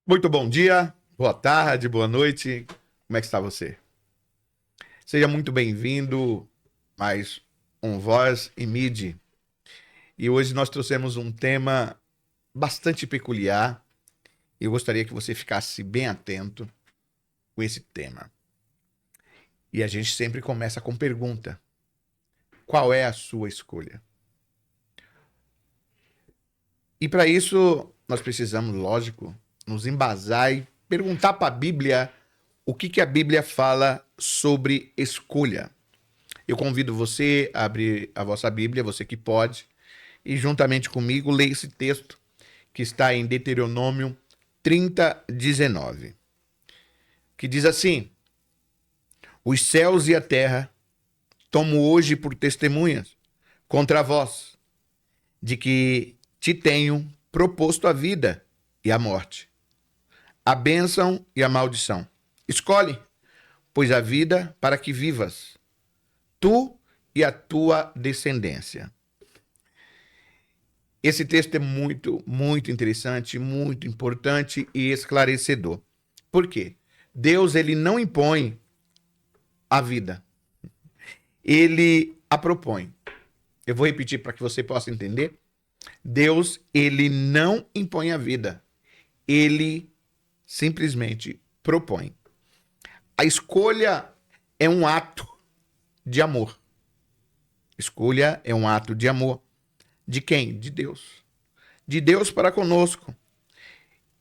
Muito bom dia, boa tarde, boa noite. Como é que está você? Seja muito bem-vindo mais um Voz e Mid. E hoje nós trouxemos um tema bastante peculiar. Eu gostaria que você ficasse bem atento com esse tema. E a gente sempre começa com pergunta: qual é a sua escolha? E para isso nós precisamos, lógico, nos embasar e perguntar para a Bíblia o que a Bíblia fala sobre escolha. Eu convido você a abrir a vossa Bíblia, você que pode, e juntamente comigo leia esse texto que está em Deuteronômio 30:19, que diz assim: Os céus e a terra tomo hoje por testemunhas contra vós, de que te tenho proposto a vida e a morte, a bênção e a maldição. Escolhe, pois, a vida para que vivas, tu e a tua descendência. Esse texto é muito interessante, muito importante e esclarecedor. Por quê? Deus, ele não impõe a vida. Ele a propõe. Eu vou repetir para que você possa entender. Deus, ele não impõe a vida. Ele simplesmente propõe. A escolha é um ato de amor. Escolha é um ato de amor. De quem? De Deus. De Deus para conosco,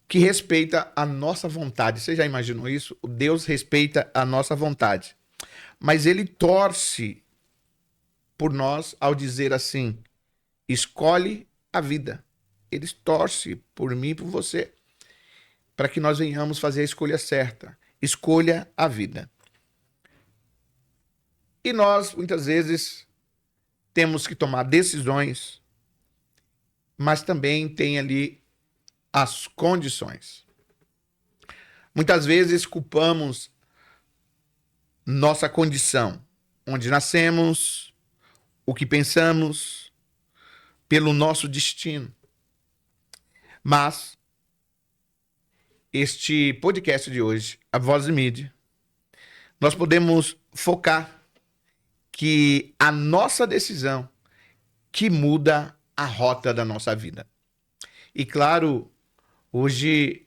que respeita a nossa vontade. Você já imaginou isso? O Deus respeita a nossa vontade. Mas ele torce por nós ao dizer assim: escolhe a vida. Ele torce por mim e por você, para que nós venhamos fazer a escolha certa. Escolha a vida. E nós, muitas vezes, temos que tomar decisões, mas também tem ali as condições. Muitas vezes culpamos nossa condição, onde nascemos, o que pensamos, pelo nosso destino. Mas este podcast de hoje, a Voz e Mídia, nós podemos focar que a nossa decisão que muda a rota da nossa vida. E claro, hoje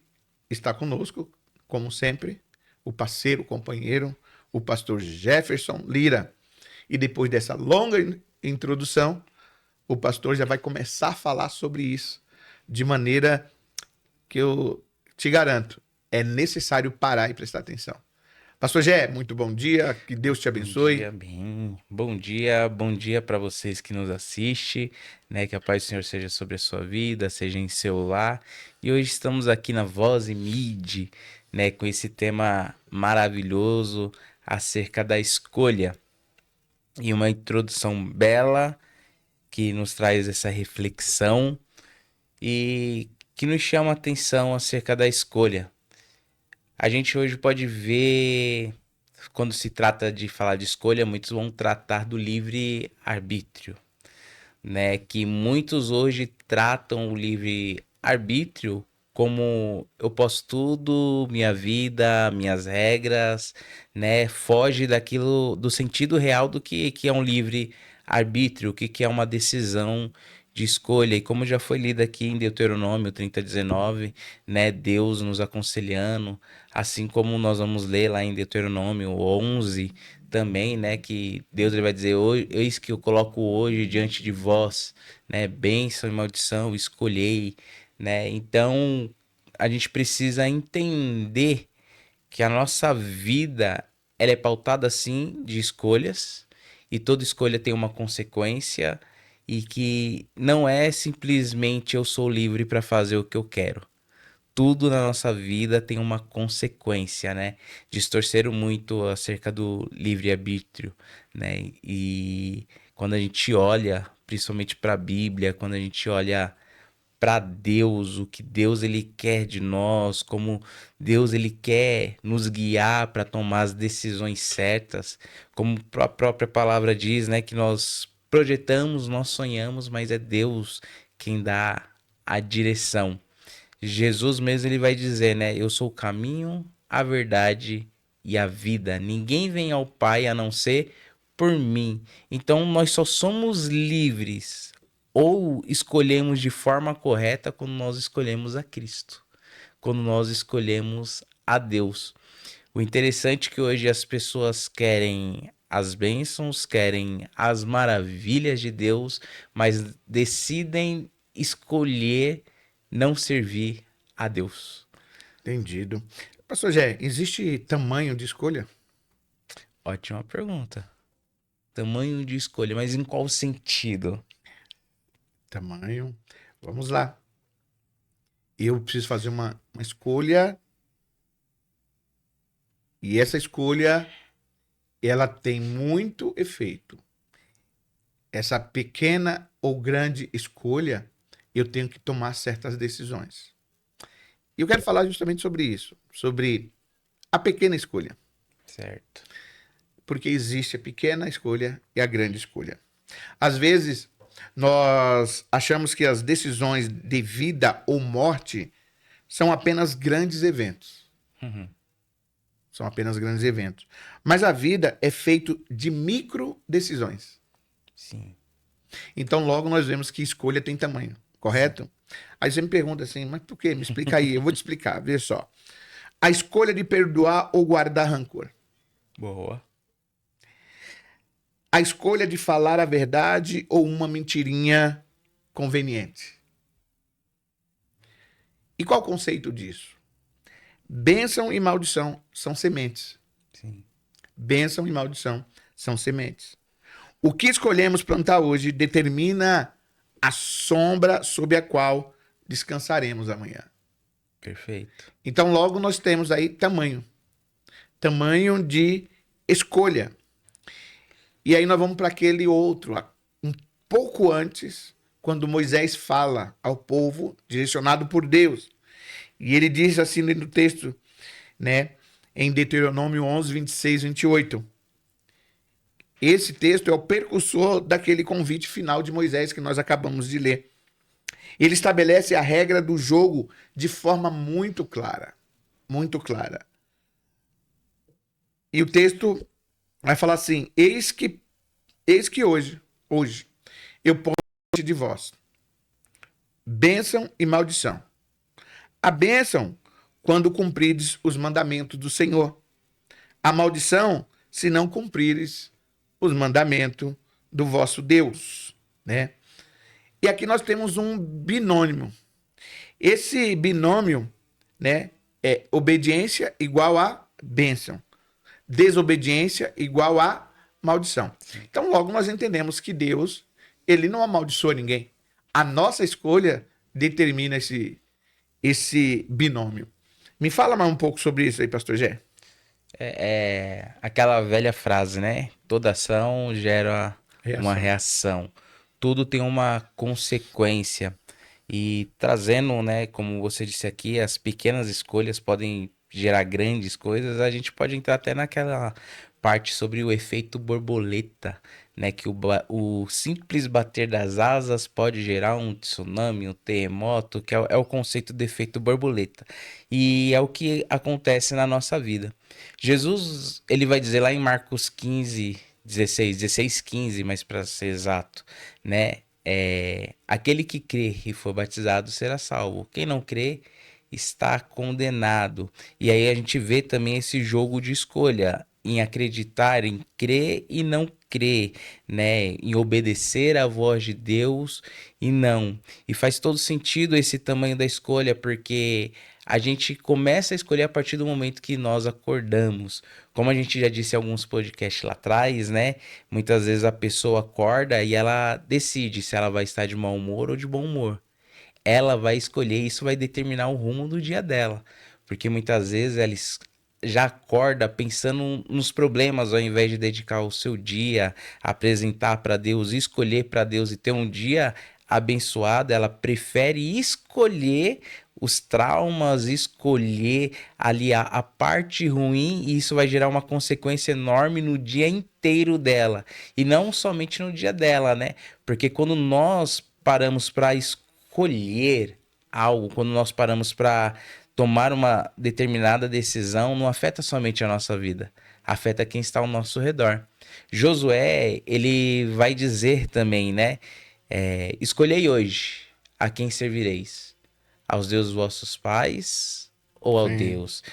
está conosco, como sempre, o parceiro, o companheiro, o pastor Jefferson Lira. E depois dessa longa introdução, o pastor já vai começar a falar sobre isso, de maneira que eu te garanto, é necessário parar e prestar atenção. Pastor Gé, muito bom dia, que Deus te Bom abençoe. dia, bem. Bom dia para vocês que nos assistem, né? Que a paz do Senhor seja sobre a sua vida, seja em seu lar. E hoje estamos aqui na Voz e Mid, né? Com esse tema maravilhoso acerca da escolha. E uma introdução bela que nos traz essa reflexão e que nos chama a atenção acerca da escolha. A gente hoje pode ver, quando se trata de falar de escolha, muitos vão tratar do livre arbítrio, né? Que muitos hoje tratam o livre arbítrio como eu posso tudo, minha vida, minhas regras, né? Foge daquilo, do sentido real do que é um livre arbítrio, o que é uma decisão de escolha. E como já foi lido aqui em Deuteronômio 30:19, né? Deus nos aconselhando, assim como nós vamos ler lá em Deuteronômio 11 também, né, que Deus ele vai dizer: eis que eu coloco hoje diante de vós, né, bênção e maldição, escolhei, né? Então, a gente precisa entender que a nossa vida ela é pautada sim de escolhas, e toda escolha tem uma consequência, e que não é simplesmente eu sou livre para fazer o que eu quero. Tudo na nossa vida tem uma consequência, né? Distorceram muito acerca do livre-arbítrio, né? E quando a gente olha, principalmente para a Bíblia, quando a gente olha para Deus, o que Deus ele quer de nós, como Deus ele quer nos guiar para tomar as decisões certas, como a própria palavra diz, né, que nós projetamos, nós sonhamos, mas é Deus quem dá a direção. Jesus mesmo ele vai dizer, né? Eu sou o caminho, a verdade e a vida. Ninguém vem ao Pai a não ser por mim. Então nós só somos livres ou escolhemos de forma correta quando nós escolhemos a Cristo, quando nós escolhemos a Deus. O interessante é que hoje as pessoas querem as bênçãos, querem as maravilhas de Deus, mas decidem escolher não servir a Deus. Entendido. Pastor Jé, existe tamanho de escolha? Ótima pergunta. Tamanho de escolha, mas em qual sentido? Tamanho. Vamos lá. Eu preciso fazer uma escolha e essa escolha ela tem muito efeito. Essa pequena ou grande escolha, eu tenho que tomar certas decisões. E eu quero falar justamente sobre isso, sobre a pequena escolha, Certo. porque existe a pequena escolha e a grande escolha. Às vezes, nós achamos que as decisões de vida ou morte são apenas grandes eventos. Uhum. São apenas grandes eventos. Mas a vida é feita de micro decisões. Sim. Então, logo nós vemos que escolha tem tamanho, correto? Aí você me pergunta assim, mas por quê? Me explica aí. Eu vou te explicar, vê só. A escolha de perdoar ou guardar rancor. Boa. A escolha de falar a verdade ou uma mentirinha conveniente. E qual o conceito disso? Bênção e maldição são sementes. Sim. Bênção e maldição são sementes. O que escolhemos plantar hoje determina a sombra sob a qual descansaremos amanhã. Perfeito. Então, logo nós temos aí tamanho. Tamanho de escolha. E aí nós vamos para aquele outro, um pouco antes, quando Moisés fala ao povo, direcionado por Deus. E ele diz assim no texto, né, em Deuteronômio 11, 26, 28. Esse texto é o precursor daquele convite final de Moisés que nós acabamos de ler. Ele estabelece a regra do jogo de forma muito clara. Muito clara. E o texto vai falar assim: eis que hoje, eu ponho diante de vós bênção e maldição. A bênção, quando cumprides os mandamentos do Senhor. A maldição, se não cumprires os mandamentos do vosso Deus, né? E aqui nós temos um binômio. Esse binômio, né, é obediência igual a bênção. Desobediência igual a maldição. Então, logo nós entendemos que Deus, ele não amaldiçoa ninguém. A nossa escolha determina esse binômio. Me fala mais um pouco sobre isso aí, pastor Gé. É aquela velha frase, né? Toda ação gera uma reação. Tudo tem uma consequência. E trazendo, né, como você disse aqui, as pequenas escolhas podem gerar grandes coisas. A gente pode entrar até naquela parte sobre o efeito borboleta, né? Que o simples bater das asas pode gerar um tsunami, um terremoto, que é o conceito de efeito borboleta. E é o que acontece na nossa vida. Jesus, ele vai dizer lá em Marcos 15, 16, 15, mas para ser exato, né? Aquele que crê e for batizado será salvo. Quem não crê está condenado. E aí a gente vê também esse jogo de escolha em acreditar, em crer e não crer, né? Em obedecer à voz de Deus e não. E faz todo sentido esse tamanho da escolha, porque a gente começa a escolher a partir do momento que nós acordamos. Como a gente já disse em alguns podcasts lá atrás, né? Muitas vezes a pessoa acorda e ela decide se ela vai estar de mau humor ou de bom humor. Ela vai escolher, isso vai determinar o rumo do dia dela. Porque muitas vezes ela já acorda pensando nos problemas ao invés de dedicar o seu dia, apresentar para Deus, escolher para Deus e ter um dia abençoado, ela prefere escolher os traumas, escolher ali a parte ruim, e isso vai gerar uma consequência enorme no dia inteiro dela. E não somente no dia dela, né? Porque quando nós paramos para escolher algo, quando nós paramos para tomar uma determinada decisão, não afeta somente a nossa vida, afeta quem está ao nosso redor. Josué, ele vai dizer também, né? Escolhei hoje a quem servireis, aos deuses vossos pais ou ao Sim. Deus,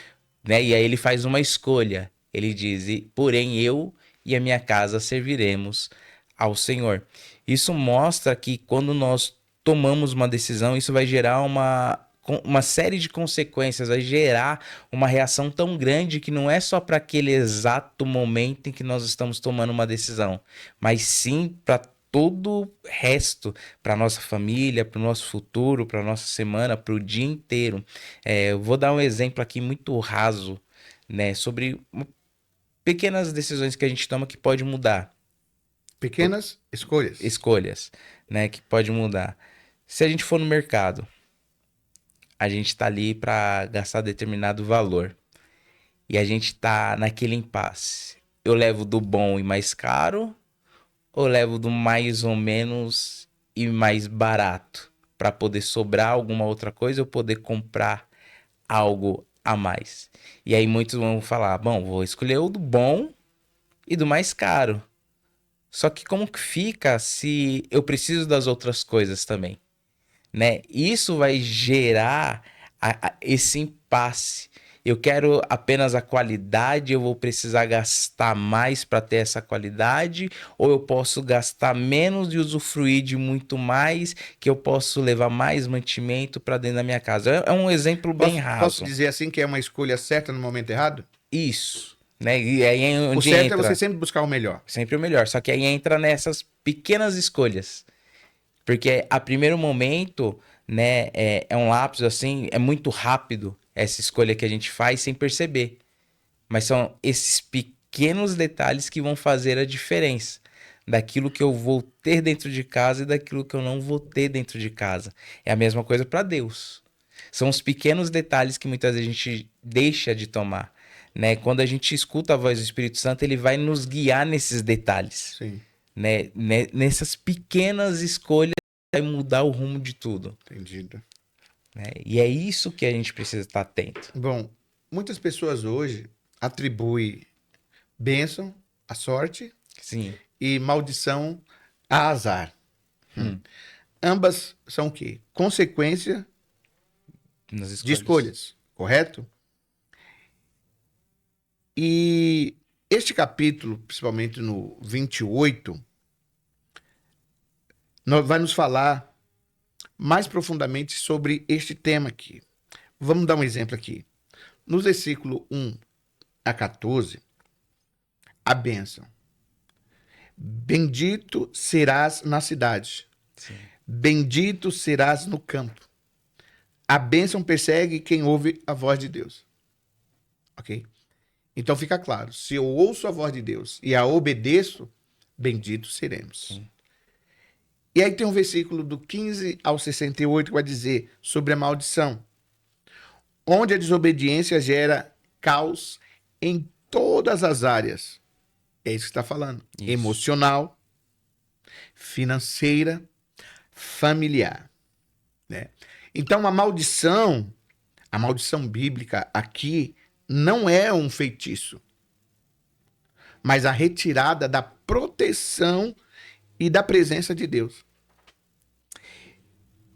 né? E aí ele faz uma escolha. Ele diz: porém eu e a minha casa serviremos ao Senhor. Isso mostra que quando nós tomamos uma decisão, isso vai gerar uma série de consequências, vai gerar uma reação tão grande que não é só para aquele exato momento em que nós estamos tomando uma decisão, mas sim para todo o resto, para nossa família, para o nosso futuro, para nossa semana, para o dia inteiro. Eu vou dar um exemplo aqui muito raso, né, sobre pequenas decisões que a gente toma que pode mudar, Pequenas escolhas. escolhas, né, que pode mudar. Se a gente for no mercado, a gente tá ali para gastar determinado valor e a gente tá naquele impasse. Eu levo do bom e mais caro ou levo do mais ou menos e mais barato para poder sobrar alguma outra coisa ou poder comprar algo a mais? E aí muitos vão falar: bom, vou escolher o do bom e do mais caro. Só que como que fica se eu preciso das outras coisas também, né? Isso vai gerar esse impasse. Eu quero apenas a qualidade, eu vou precisar gastar mais para ter essa qualidade, ou eu posso gastar menos e usufruir de muito mais, que eu posso levar mais mantimento para dentro da minha casa. É um exemplo bem Posso raso. dizer assim que é uma escolha certa no momento errado? Isso, né? E aí é O onde certo é você entra sempre buscar o melhor. sempre o melhor. Só que aí entra nessas pequenas escolhas. Porque a primeiro momento, né, é um lapso assim, é muito rápido essa escolha que a gente faz sem perceber. Mas são esses pequenos detalhes que vão fazer a diferença daquilo que eu vou ter dentro de casa e daquilo que eu não vou ter dentro de casa. É a mesma coisa para Deus. São os pequenos detalhes que muitas vezes a gente deixa de tomar, né? Quando a gente escuta a voz do Espírito Santo, ele vai nos guiar nesses detalhes, Sim, né? Nessas pequenas escolhas vai mudar o rumo de tudo, entendido. né? E é isso que a gente precisa estar atento. Bom, muitas pessoas hoje atribuem bênção à sorte Sim. e maldição a azar. Hum, Ambas são o quê? Consequência nas de escolhas. escolhas, correto? E este capítulo, principalmente no 28, vai nos falar mais profundamente sobre este tema aqui. Vamos dar um exemplo aqui. No versículo 1 a 14, a bênção. Bendito serás na cidade, Sim. bendito serás no campo. A bênção persegue quem ouve a voz de Deus. Ok? Então fica claro: se eu ouço a voz de Deus e a obedeço, benditos seremos. Sim. E aí tem um versículo do 15 ao 68 que vai dizer sobre a maldição, onde a desobediência gera caos em todas as áreas. É isso que está falando: Isso. emocional, financeira, familiar, né? Então a maldição bíblica aqui não é um feitiço, mas a retirada da proteção e da presença de Deus.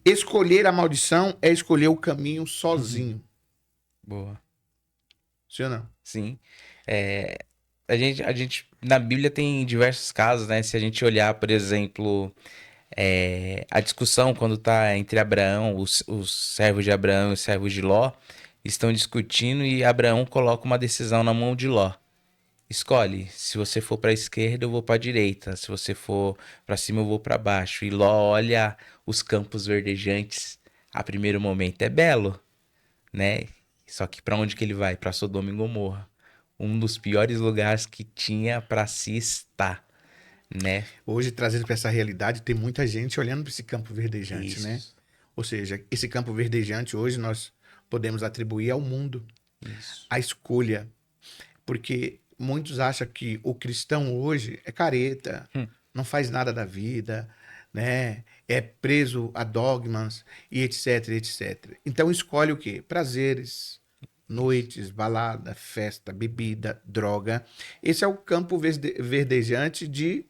Escolher a maldição é escolher o caminho sozinho. Boa. Sim ou não? Sim. É, a gente, na Bíblia tem diversos casos, né? Se a gente olhar, por exemplo, a discussão quando está entre Abraão, os servos de Abraão e os servos de Ló, estão discutindo e Abraão coloca uma decisão na mão de Ló. Escolhe, se você for para a esquerda, eu vou para a direita. Se você for para cima, eu vou para baixo. E Ló olha os campos verdejantes. A primeiro momento é belo, né? Só que para onde que ele vai? Para Sodoma e Gomorra, um dos piores lugares que tinha para se estar, né? Hoje, trazendo para essa realidade, tem muita gente olhando para esse campo verdejante, né? Isso, Ou seja, esse campo verdejante hoje nós podemos atribuir ao mundo, isso. à escolha. Porque muitos acham que o cristão hoje é careta, Hum, não faz nada da vida, né? É preso a dogmas e etc, etc. Então escolhe o quê? Prazeres, noites, balada, festa, bebida, droga. Esse é o campo verdejante de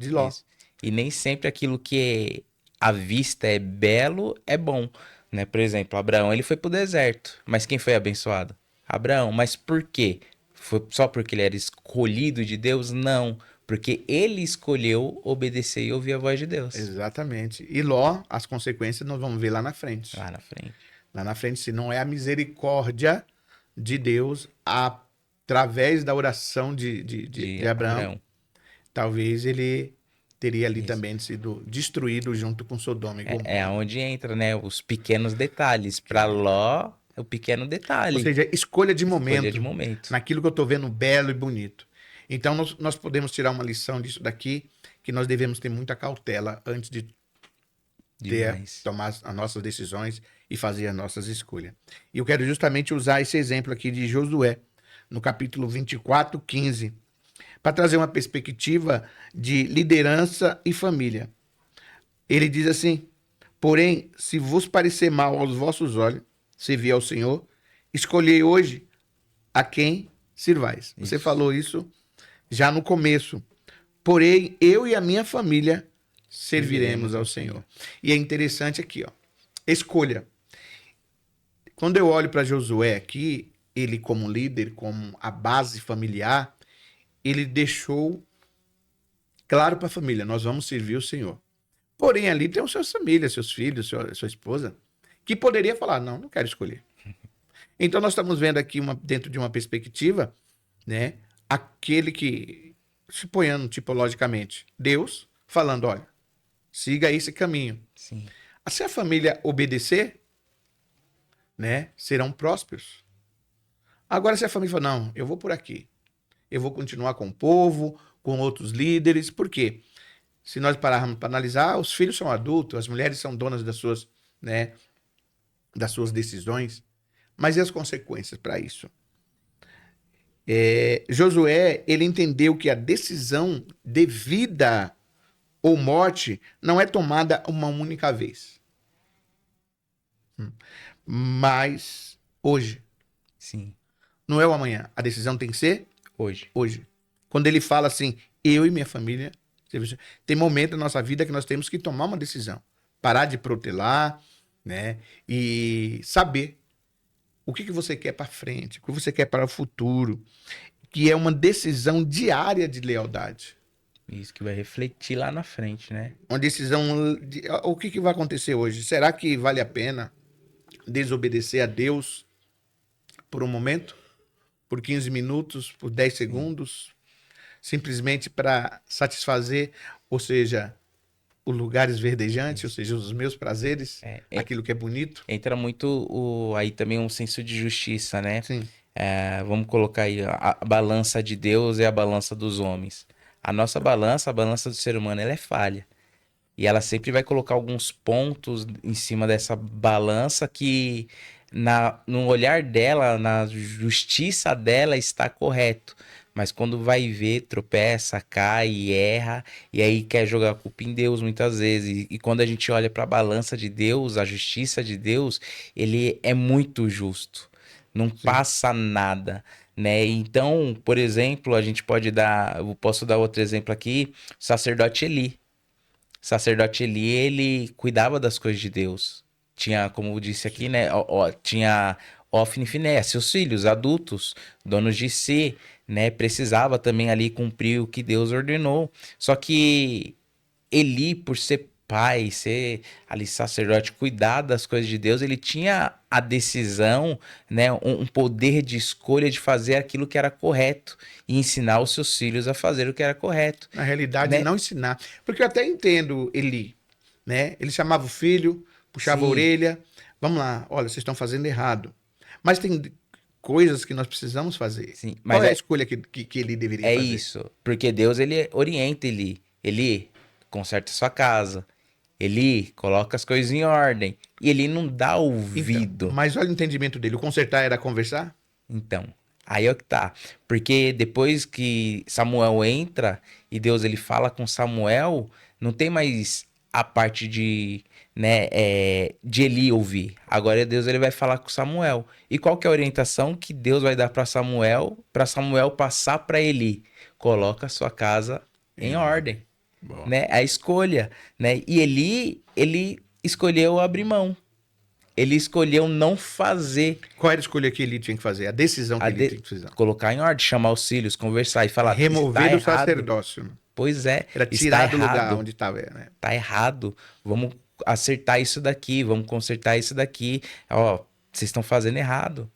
Ló. Isso. E nem sempre aquilo que à vista é belo é bom, né? Por exemplo, Abraão, ele foi pro deserto, mas quem foi abençoado? Abraão, mas por quê? Foi só porque ele era escolhido de Deus? Não, porque ele escolheu obedecer e ouvir a voz de Deus. Exatamente. E Ló, as consequências nós vamos ver lá na frente. Lá na frente. Lá na frente, se não é a misericórdia de Deus através da oração De de Abraão, Abraão. talvez ele teria ali Isso. também sido destruído junto com Sodoma e É Gomorra. onde entra, né? Os pequenos detalhes. Para Ló, é o pequeno Ou detalhe. seja, escolha de Escolha de momento, momento. naquilo que eu estou vendo belo e bonito. Então, nós podemos tirar uma lição disso daqui, que nós devemos ter muita cautela antes de Demais. tomar as nossas decisões e fazer as nossas escolhas. E eu quero justamente usar esse exemplo aqui de Josué, no capítulo 24, 15, para trazer uma perspectiva de liderança e família. Ele diz assim: porém, se vos parecer mal aos vossos olhos, servir ao Senhor, escolhei hoje a quem sirvais. Você Isso. falou isso já no começo. Porém, eu e a minha família serviremos ao Senhor. E é interessante aqui, ó. Escolha. Quando eu olho para Josué aqui, ele como líder, como a base familiar, ele deixou claro para a família: nós vamos servir o Senhor. Porém, ali tem as suas famílias, seus filhos, sua esposa, que poderia falar: não, não quero escolher. Então, nós estamos vendo aqui, dentro de uma perspectiva, né, aquele que, se ponhando tipologicamente, Deus falando: olha, siga esse caminho. Sim. Se a família obedecer, né, serão prósperos. Agora, se a família falar: não, eu vou por aqui, eu vou continuar com o povo, com outros líderes, por quê? Se nós pararmos para analisar, os filhos são adultos, as mulheres são donas né, das suas decisões, mas e as consequências para isso? Josué, ele entendeu que a decisão de vida ou morte não é tomada uma única vez, mas hoje. Sim. Não é o amanhã. A decisão tem que ser Hoje. hoje. Quando ele fala assim: eu e minha família, tem momento na nossa vida que nós temos que tomar uma decisão. Parar de protelar, né? E saber o que você quer para frente, o que você quer para o futuro, que é uma decisão diária de lealdade. Isso que vai refletir lá na frente, né? Uma decisão de o que vai acontecer hoje? Será que vale a pena desobedecer a Deus por um momento? Por 15 minutos, por 10 segundos? Simplesmente para satisfazer, ou seja, os lugares verdejantes, ou seja, os meus prazeres, aquilo que é bonito. Entra muito aí também um senso de justiça, né? Sim. Vamos colocar aí a balança de Deus e a balança dos homens. A nossa balança, a balança do ser humano, ela é falha. E ela sempre vai colocar alguns pontos em cima dessa balança que no olhar dela, na justiça dela está correto. Mas quando vai ver, tropeça, cai e erra, e aí quer jogar a culpa em Deus muitas vezes. E quando a gente olha para a balança de Deus, a justiça de Deus, ele é muito justo. Não passa nada, né? Então, por exemplo, eu posso dar outro exemplo aqui, o sacerdote Eli. O sacerdote Eli, ele cuidava das coisas de Deus. Tinha, como eu disse aqui, né? Tinha Ofni e Finéias, seus filhos adultos, donos de si, né? Precisava também ali cumprir o que Deus ordenou. Só que Eli, por ser pai, ser ali sacerdote, cuidar das coisas de Deus, ele tinha a decisão, né, um poder de escolha de fazer aquilo que era correto e ensinar os seus filhos a fazer o que era correto. Na realidade, Né? não ensinar. Porque eu até entendo Eli, né? Ele chamava o filho, puxava a Sim. orelha. Vamos lá, olha, vocês estão fazendo errado. Mas tem coisas que nós precisamos fazer. Sim, Qual mas é a escolha que ele deveria é fazer? isso, porque Deus ele orienta ele conserta sua casa, ele coloca as coisas em ordem e ele não dá Então, ouvido. mas olha o entendimento dele. O consertar era conversar? Então, aí é o que tá. Porque depois que Samuel entra e Deus ele fala com Samuel, Não tem mais a parte de, né, de Eli ouvir. Agora Deus ele vai falar com Samuel. E qual que é a orientação que Deus vai dar para Samuel passar para Eli? Coloca a sua casa em Em ordem. ordem, Boa. né? A escolha, né? E ele escolheu abrir mão. Ele escolheu não fazer Qual era a escolha que ele tinha que fazer? A decisão que ele tinha que fazer. colocar em ordem, chamar os filhos, conversar e falar, está Remover do errado. sacerdócio. Pois é, Era está tirar do lugar errado. onde estava, né? Tá errado. Vamos acertar isso daqui, vamos consertar isso daqui. Ó, vocês estão fazendo errado.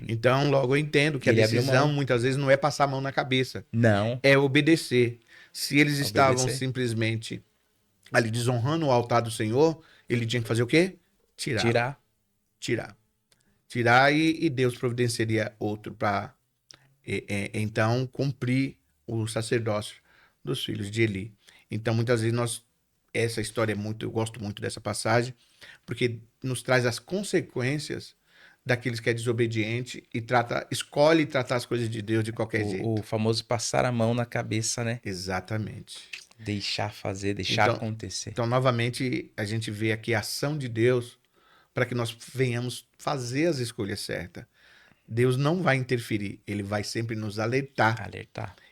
Então, logo eu entendo que a Ele abriu decisão mão. muitas vezes não é passar a mão na cabeça, Não, é obedecer. Se eles estavam obedecer. simplesmente ali desonrando o altar do Senhor, ele tinha que fazer o quê? Tirar. Tirar e Deus providenciaria outro para então cumprir o sacerdócio dos filhos de Eli. Então, muitas vezes essa história eu gosto muito dessa passagem, porque nos traz as consequências daqueles que é desobediente e escolhe tratar as coisas de Deus de qualquer jeito. O famoso passar a mão na cabeça, né? Exatamente. Deixar fazer, deixar acontecer. Então, novamente, a gente vê aqui a ação de Deus para que nós venhamos fazer as escolhas certas. Deus não vai interferir, ele vai sempre nos alertar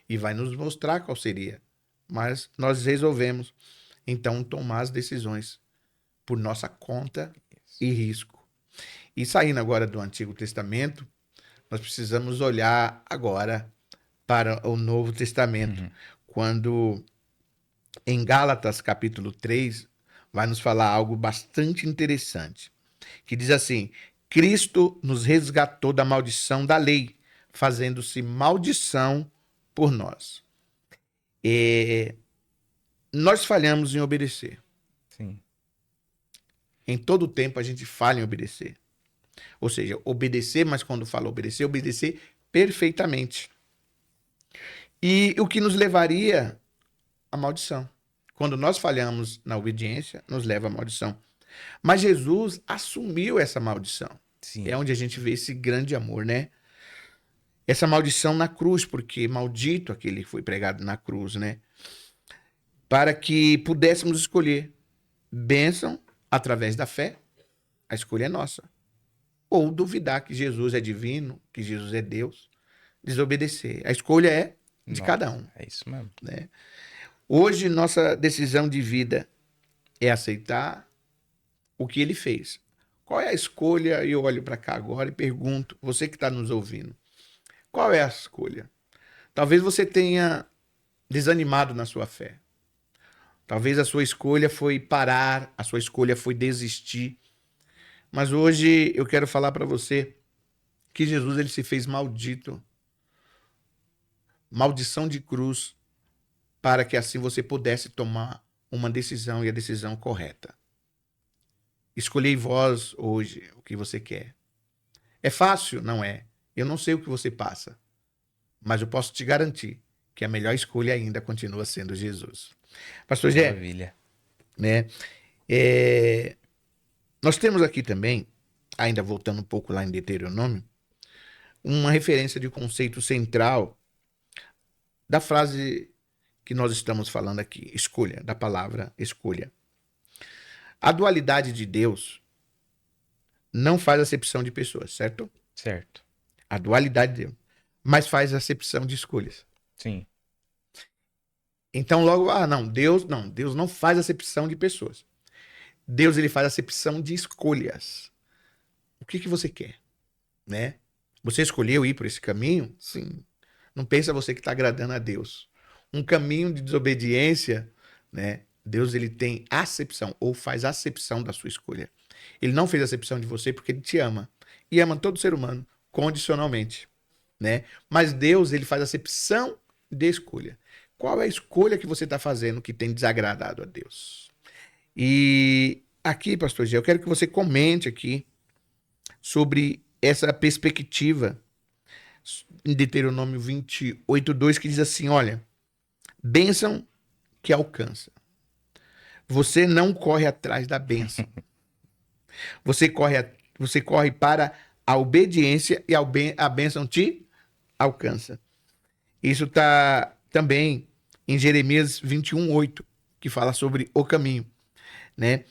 e vai nos mostrar qual seria. Mas nós resolvemos, então, tomar as decisões por nossa conta e risco. E saindo agora do Antigo Testamento, nós precisamos olhar agora para o Novo Testamento, quando em Gálatas capítulo 3 vai nos falar algo bastante interessante, que diz assim: Cristo nos resgatou da maldição da lei, fazendo-se maldição por nós. Nós falhamos em obedecer. Sim. Em todo tempo a gente falha em obedecer. Ou seja, obedecer, mas quando fala obedecer perfeitamente. E o que nos levaria à maldição. Quando nós falhamos na obediência, nos leva à maldição. Mas Jesus assumiu essa maldição. Sim. É onde a gente vê esse grande amor, né? Essa maldição na cruz, porque maldito aquele que foi pregado na cruz, né? Para que pudéssemos escolher bênção através da fé, a escolha é nossa. Ou duvidar que Jesus é divino, que Jesus é Deus, desobedecer. A escolha é de cada um. É isso mesmo. Né? Hoje, nossa decisão de vida é aceitar o que ele fez. Qual é a escolha? Eu olho para cá agora e pergunto, você que está nos ouvindo, qual é a escolha? Talvez você tenha desanimado na sua fé. Talvez a sua escolha foi parar, a sua escolha foi desistir. Mas hoje eu quero falar para você que Jesus ele se fez maldito. Maldição de cruz, para que assim você pudesse tomar uma decisão e a decisão correta. Escolhei vós hoje o que você quer. É fácil? Não é. Eu não sei o que você passa, mas eu posso te garantir que a melhor escolha ainda continua sendo Jesus. Pastor Gé, Maravilha. Né? Nós temos aqui também, ainda voltando um pouco lá em Deuteronômio, uma referência de conceito central da frase que nós estamos falando aqui, escolha, da palavra escolha. A dualidade de Deus não faz acepção de pessoas, certo? Certo. A dualidade de Deus, mas faz acepção de escolhas. Sim. Então logo, Deus não faz acepção de pessoas. Deus ele faz acepção de escolhas. O que você quer, né? Você escolheu ir por esse caminho? Sim. Não pensa você que está agradando a Deus. Um caminho de desobediência, né? Deus ele tem acepção ou faz acepção da sua escolha. Ele não fez acepção de você porque ele te ama e ama todo ser humano condicionalmente, né? Mas Deus ele faz acepção de escolha. Qual é a escolha que você está fazendo que tem desagradado a Deus? E aqui, pastor Gé, eu quero que você comente aqui sobre essa perspectiva em Deuteronômio 28:2, que diz assim, olha, bênção que alcança. Você não corre atrás da bênção. Você corre para a obediência e a bênção te alcança. Isso está também em Jeremias 21:8, que fala sobre o caminho, né?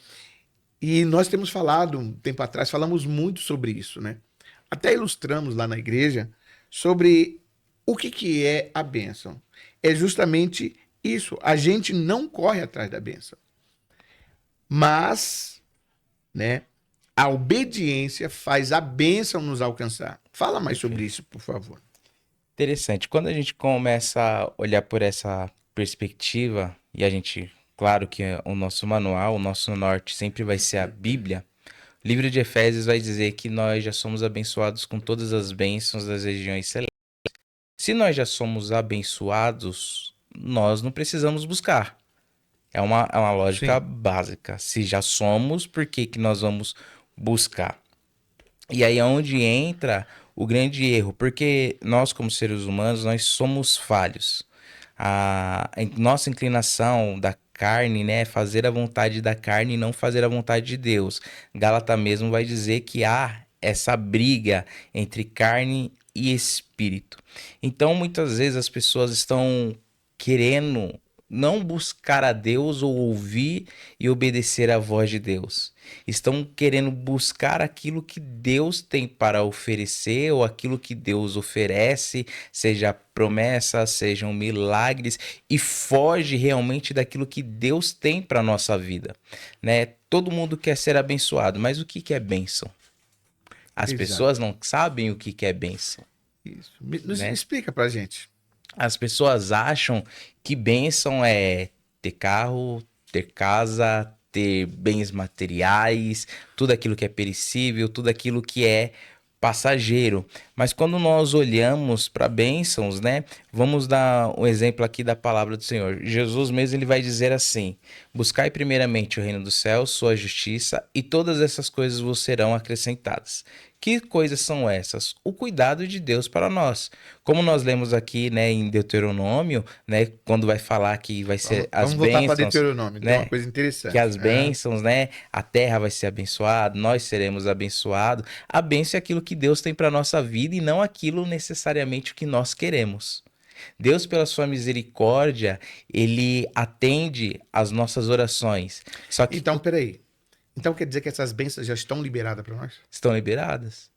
E nós temos falado, um tempo atrás, falamos muito sobre isso, né? Até ilustramos lá na igreja sobre o que que é a bênção. É justamente isso. A gente não corre atrás da bênção, mas, né? A obediência faz a bênção nos alcançar. Fala mais sobre Perfeito. isso, por favor. Interessante. Quando a gente começa a olhar por essa perspectiva, e a gente, claro que o nosso manual, o nosso norte sempre vai ser a Bíblia, o livro de Efésios vai dizer que nós já somos abençoados com todas as bênçãos das regiões celestes. Se nós já somos abençoados, nós não precisamos buscar. É uma lógica Sim. básica. Se já somos, por que que nós vamos buscar? E aí é onde entra o grande erro, porque nós, como seres humanos, nós somos falhos. A nossa inclinação da carne, né, é fazer a vontade da carne e não fazer a vontade de Deus. Gálatas mesmo vai dizer que há essa briga entre carne e espírito. Então, muitas vezes as pessoas estão querendo não buscar a Deus ou ouvir e obedecer à voz de Deus. Estão querendo buscar aquilo que Deus tem para oferecer ou aquilo que Deus oferece, seja promessas, sejam milagres, e foge realmente daquilo que Deus tem para a nossa vida, né? Todo mundo quer ser abençoado, mas o que que é bênção? As pessoas Exato. não sabem o que que é bênção, Isso. Nos né? explica pra gente. As pessoas acham que bênção é ter carro, ter casa, ter bens materiais, tudo aquilo que é perecível, tudo aquilo que é passageiro. Mas quando nós olhamos para bênçãos, né? Vamos dar um exemplo aqui da palavra do Senhor. Jesus mesmo ele vai dizer assim: buscai primeiramente o reino dos céus, sua justiça, e todas essas coisas vos serão acrescentadas. Que coisas são essas? O cuidado de Deus para nós. Como nós lemos aqui, né, em Deuteronômio, né, quando vai falar que vai ser as Vamos voltar para bênçãos, Deuteronômio. Tem uma né, coisa que interessante. as bênçãos, né, a terra vai ser abençoada, nós seremos abençoados. A bênção é aquilo que Deus tem para nossa vida e não aquilo necessariamente que nós queremos. Deus, pela sua misericórdia, ele atende às nossas orações. Só que Então, peraí. Então quer dizer que essas bênçãos já estão liberadas para nós? estão liberadas.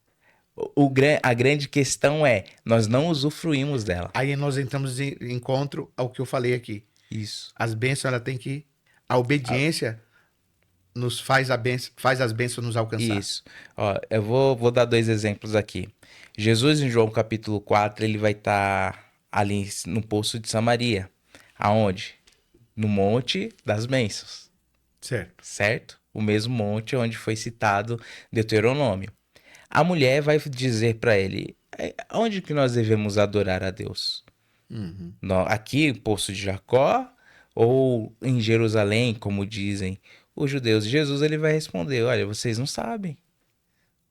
A grande questão é, nós não usufruímos dela. Aí nós entramos em encontro ao que eu falei aqui. Isso. As bênçãos, ela tem que. A obediência nos faz, faz as bênçãos nos alcançar. Isso. Ó, eu vou dar dois exemplos aqui. Jesus, em João capítulo 4, ele vai estar ali no poço de Samaria. Aonde? No Monte das Bênçãos, Certo. certo? O mesmo monte onde foi citado Deuteronômio. A mulher vai dizer para ele: onde que nós devemos adorar a Deus? Uhum. Aqui, Poço de Jacó, ou em Jerusalém, como dizem os judeus? Jesus ele vai responder: olha, vocês não sabem.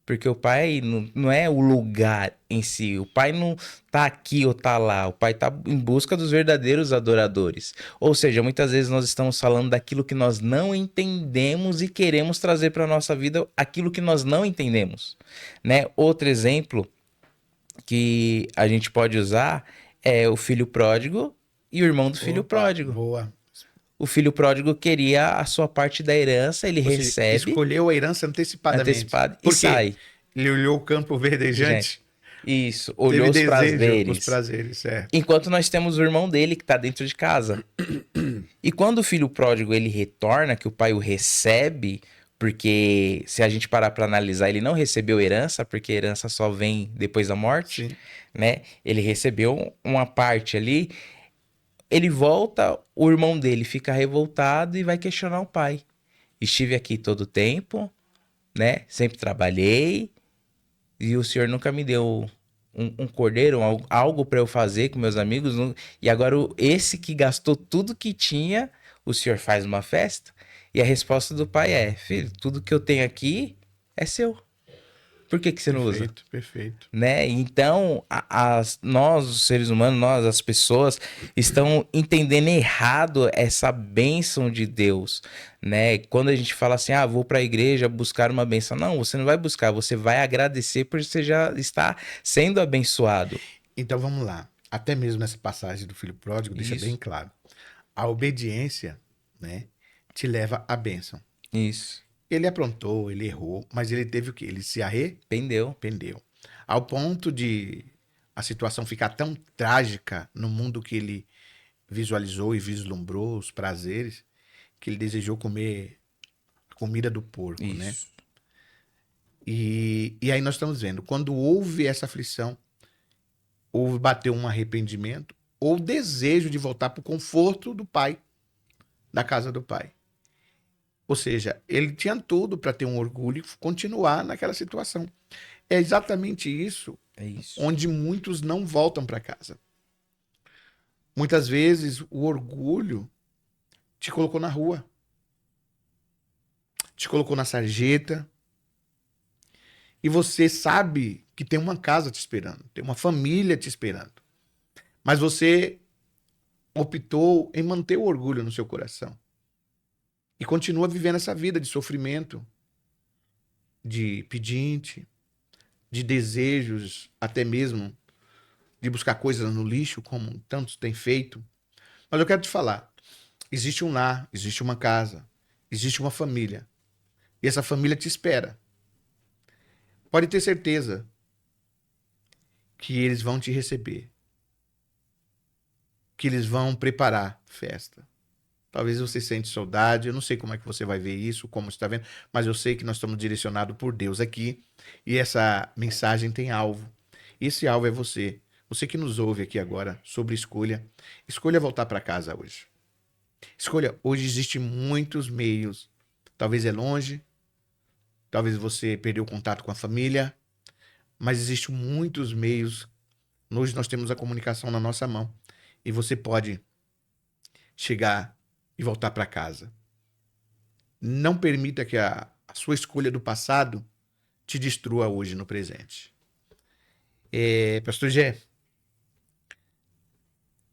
Porque o pai não é o lugar em si. O pai não tá aqui ou tá lá. O pai tá em busca dos verdadeiros adoradores. Ou seja, muitas vezes nós estamos falando daquilo que nós não entendemos e queremos trazer para nossa vida aquilo que nós não entendemos, né? Outro exemplo que a gente pode usar é o filho pródigo e o irmão do filho Opa, pródigo. boa. O filho pródigo queria a sua parte da herança, ele Ou seja, recebe escolheu a herança antecipadamente. antecipado e Por quê? sai. Ele olhou o campo Gente, verdejante, isso, teve olhou os desejo, os prazeres. prazeres, certo. Enquanto nós temos o irmão dele que está dentro de casa. E quando o filho pródigo ele retorna, que o pai o recebe, porque se a gente parar para analisar, ele não recebeu herança, porque herança só vem depois da morte, Sim. né? Ele recebeu uma parte ali. Ele volta, o irmão dele fica revoltado e vai questionar o pai. Estive aqui todo o tempo, né? Sempre trabalhei e o senhor nunca me deu um cordeiro, algo para eu fazer com meus amigos. E agora esse que gastou tudo que tinha, o senhor faz uma festa? E a resposta do pai é: filho, tudo que eu tenho aqui é seu. Por que que você não usa? Perfeito, perfeito. Né? Então, nós, os seres humanos, nós, as pessoas, estão entendendo errado essa bênção de Deus, né? Quando a gente fala assim, vou para a igreja buscar uma bênção. Não, você não vai buscar, você vai agradecer por você já estar sendo abençoado. Então vamos lá. Até mesmo nessa passagem do filho pródigo, deixa bem Isso. claro. A obediência, né, te leva à bênção. Isso. Ele aprontou, ele errou, mas ele teve o quê? Ele se Pendeu. arrependeu. Ao ponto de a situação ficar tão trágica no mundo que ele visualizou e vislumbrou os prazeres, que ele desejou comer a comida do porco, né? Isso. E aí nós estamos vendo, quando houve essa aflição, houve bateu um arrependimento ou desejo de voltar para o conforto do pai, da casa do pai. Ou seja, ele tinha tudo para ter um orgulho e continuar naquela situação. É exatamente isso É isso. onde muitos não voltam para casa. Muitas vezes o orgulho te colocou na rua, te colocou na sarjeta, e você sabe que tem uma casa te esperando, tem uma família te esperando. Mas você optou em manter o orgulho no seu coração. E continua vivendo essa vida de sofrimento, de pedinte, de desejos, até mesmo de buscar coisas no lixo, como tantos têm feito. Mas eu quero te falar, existe um lar, existe uma casa, existe uma família. E essa família te espera. Pode ter certeza que eles vão te receber, que eles vão preparar festa. Talvez você sente saudade, eu não sei como é que você vai ver isso, como você está vendo, mas eu sei que nós estamos direcionados por Deus aqui e essa mensagem tem alvo. Esse alvo é você. Você que nos ouve aqui agora sobre escolha. Escolha voltar para casa hoje. Escolha, hoje existem muitos meios. Talvez é longe, talvez você perdeu o contato com a família, mas existem muitos meios. Hoje nós temos a comunicação na nossa mão e você pode chegar e voltar para casa. Não permita que a sua escolha do passado te destrua hoje no presente. Pastor Gé,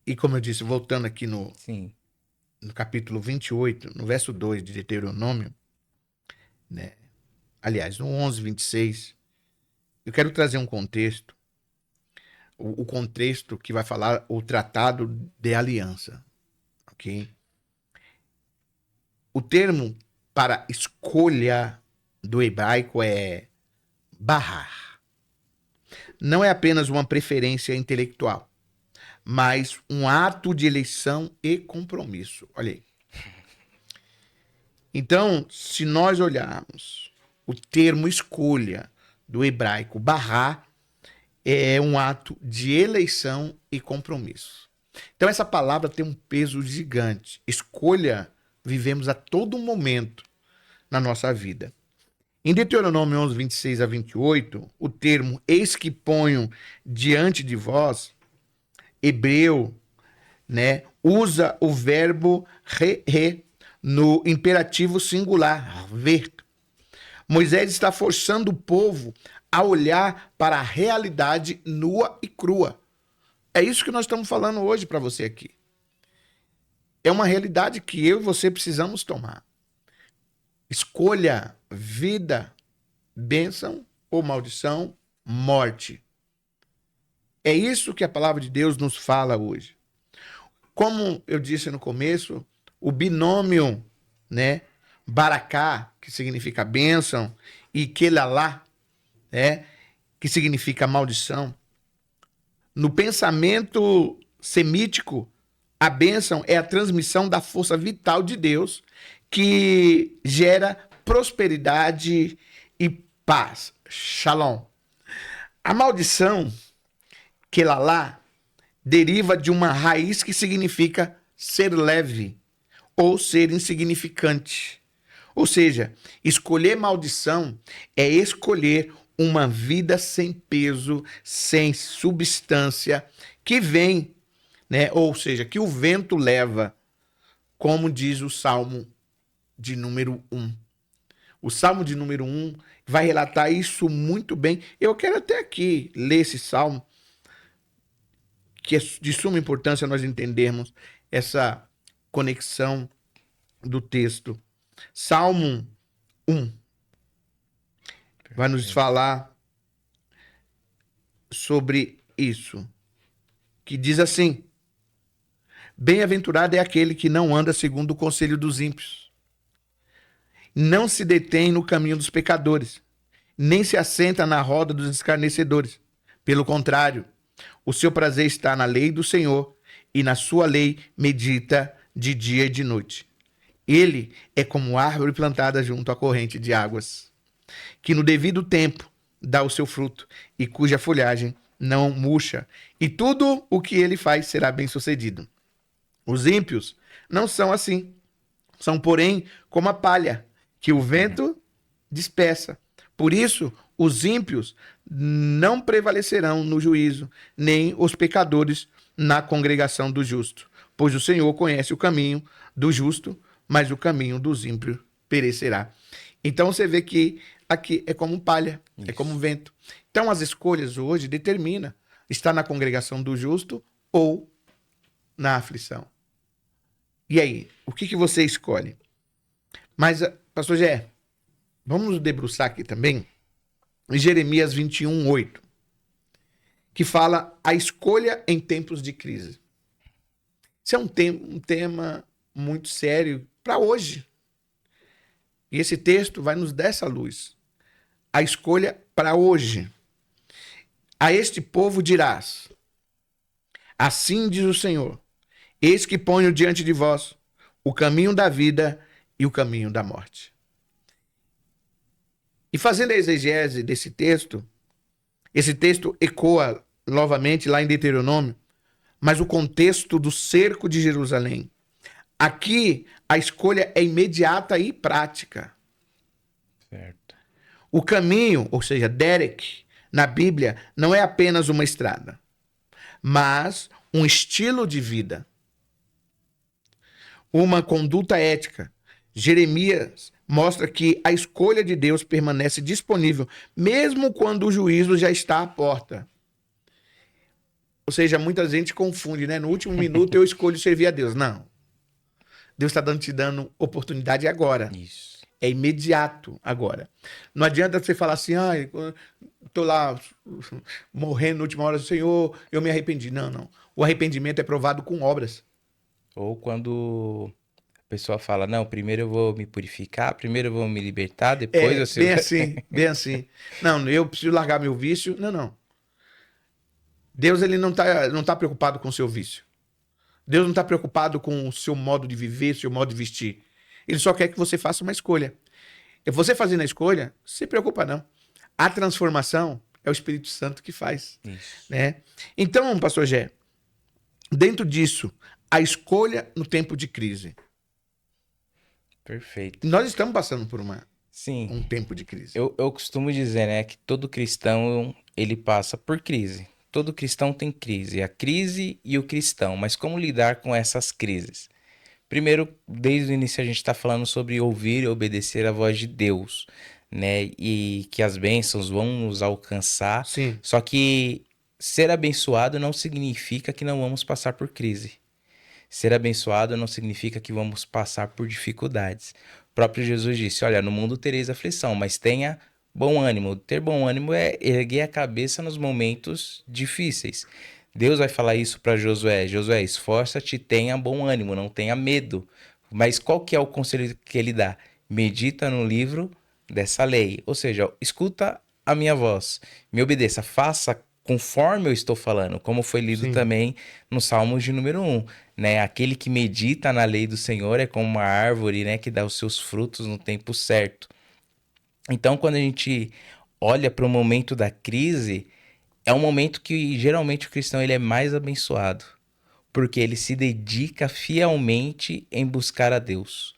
e como eu disse, voltando aqui Sim. no capítulo 28, no verso 2 de Deuteronômio, né? Aliás, no 11, 26, eu quero trazer um contexto, o contexto que vai falar o tratado de aliança, ok? O termo para escolha do hebraico é bahar. Não é apenas uma preferência intelectual, mas um ato de eleição e compromisso. Olha aí. Então, se nós olharmos o termo escolha do hebraico bahar, é um ato de eleição e compromisso. Então, essa palavra tem um peso gigante. Escolha vivemos a todo momento na nossa vida. Em Deuteronômio 11, 26 a 28, o termo eis que ponho diante de vós, hebreu, né, usa o verbo re no imperativo singular, ver. Moisés está forçando o povo a olhar para a realidade nua e crua. É isso que nós estamos falando hoje para você aqui. É uma realidade que eu e você precisamos tomar. Escolha vida, bênção ou maldição, morte. É isso que a palavra de Deus nos fala hoje. Como eu disse no começo, o binômio, né, Baraká, que significa bênção, e Kelalá, né, que significa maldição. No pensamento semítico, a bênção é a transmissão da força vital de Deus que gera prosperidade e paz. Shalom. A maldição, Kelalá, deriva de uma raiz que significa ser leve ou ser insignificante. Ou seja, escolher maldição é escolher uma vida sem peso, sem substância, que vem, né? Ou seja, que o vento leva, como diz o Salmo de número 1. O Salmo de número 1 vai relatar isso muito bem. Eu quero até aqui ler esse Salmo, que é de suma importância nós entendermos essa conexão do texto. Salmo 1 vai nos falar sobre isso, que diz assim: Bem-aventurado é aquele que não anda segundo o conselho dos ímpios, não se detém no caminho dos pecadores, nem se assenta na roda dos escarnecedores. Pelo contrário, o seu prazer está na lei do Senhor, e na sua lei medita de dia e de noite. Ele é como árvore plantada junto à corrente de águas, que no devido tempo dá o seu fruto, e cuja folhagem não murcha, e tudo o que ele faz será bem-sucedido. Os ímpios não são assim. São, porém, como a palha, que o vento dispersa. Por isso, os ímpios não prevalecerão no juízo, nem os pecadores na congregação do justo. Pois o Senhor conhece o caminho do justo, mas o caminho dos ímpios perecerá. Então você vê que aqui é como palha, é como vento. Então as escolhas hoje determinam estar na congregação do justo ou na aflição. E aí, o que você escolhe? Mas, pastor Gé, vamos nos debruçar aqui também em Jeremias 21:8, que fala a escolha em tempos de crise. Isso é um tema muito sério para hoje. E esse texto vai nos dar essa luz. A escolha para hoje. A este povo dirás: assim diz o Senhor, eis que ponho diante de vós o caminho da vida e o caminho da morte. E fazendo a exegese desse texto, esse texto ecoa novamente lá em Deuteronômio, mas o contexto do cerco de Jerusalém. Aqui a escolha é imediata e prática. Certo. O caminho, ou seja, Derek, na Bíblia, não é apenas uma estrada, mas um estilo de vida, uma conduta ética. Jeremias mostra que a escolha de Deus permanece disponível, mesmo quando o juízo já está à porta. Ou seja, muita gente confunde, né? No último minuto eu escolho servir a Deus. Não. Deus está te dando oportunidade agora. Isso. É imediato agora. Não adianta você falar assim, estou lá morrendo na última hora, Senhor, eu me arrependi. Não, não. O arrependimento é provado com obras. Ou quando a pessoa fala, não, primeiro eu vou me purificar, primeiro eu vou me libertar, depois eu Bem assim, bem assim. Não, eu preciso largar meu vício. Não, não. Deus ele não tá preocupado com o seu vício. Deus não está preocupado com o seu modo de viver, seu modo de vestir. Ele só quer que você faça uma escolha. E você fazendo a escolha, não se preocupa não. A transformação é o Espírito Santo que faz. Isso. Né? Então, pastor Gé, dentro disso, a escolha no tempo de crise. Perfeito. Nós estamos passando por Sim. um tempo de crise. Eu costumo dizer, né, que todo cristão, ele passa por crise. Todo cristão tem crise. A crise e o cristão. Mas como lidar com essas crises? Primeiro, desde o início a gente está falando sobre ouvir e obedecer a voz de Deus, né? E que as bênçãos vão nos alcançar. Sim. Só que ser abençoado não significa que não vamos passar por crise. Ser abençoado não significa que vamos passar por dificuldades. O próprio Jesus disse, olha, no mundo tereis aflição, mas tenha bom ânimo. Ter bom ânimo é erguer a cabeça nos momentos difíceis. Deus vai falar isso para Josué. Josué, esforça-te, tenha bom ânimo, não tenha medo. Mas qual que é o conselho que ele dá? Medita no livro dessa lei. Ou seja, escuta a minha voz, me obedeça, faça conforme eu estou falando, como foi lido Sim. também no Salmos de número 1. Né? Aquele que medita na lei do Senhor é como uma árvore, né, que dá os seus frutos no tempo certo. Então, quando a gente olha para o momento da crise, é um momento que geralmente o cristão ele é mais abençoado, porque ele se dedica fielmente em buscar a Deus.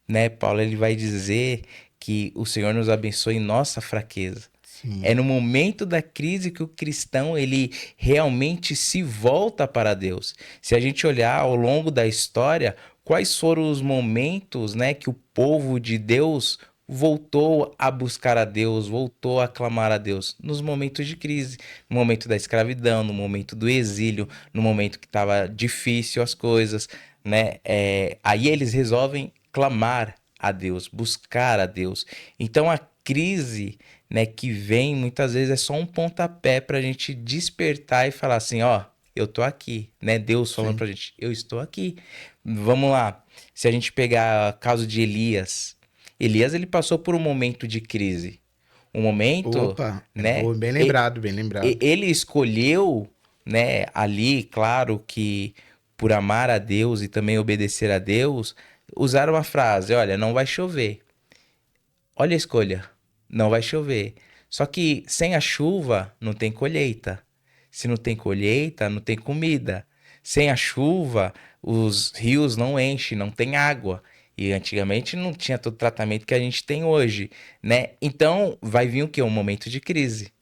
Né? Paulo ele vai dizer que o Senhor nos abençoe em nossa fraqueza. Sim. É no momento da crise que o cristão ele realmente se volta para Deus. Se a gente olhar ao longo da história, quais foram os momentos, né, que o povo de Deus voltou a buscar a Deus, voltou a clamar a Deus? Nos momentos de crise, no momento da escravidão, no momento do exílio, no momento que estava difícil as coisas, né? Aí eles resolvem clamar a Deus, buscar a Deus. Então a crise, né, que vem muitas vezes é só um pontapé para a gente despertar e falar assim, ó, eu tô aqui, né? Deus falando Sim. pra gente, eu estou aqui. Vamos lá. Se a gente pegar o caso de Elias, Elias ele passou por um momento de crise. Um momento, Opa, é né? boa, bem lembrado, bem lembrado. Ele escolheu, né, ali, claro que por amar a Deus e também obedecer a Deus, usar uma frase, olha, não vai chover. Olha a escolha, não vai chover. Só que sem a chuva não tem colheita. Se não tem colheita, não tem comida. Sem a chuva, os rios não enchem, não tem água. E antigamente não tinha todo o tratamento que a gente tem hoje, né? Então vai vir o quê? Um momento de crise.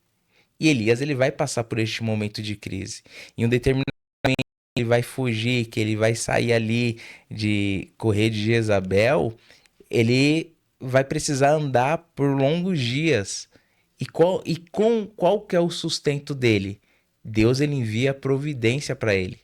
E Elias ele vai passar por este momento de crise. Em um determinado ele vai fugir, que ele vai sair ali de correr de Jezabel, ele vai precisar andar por longos dias. E qual que é o sustento dele? Deus ele envia providência para ele.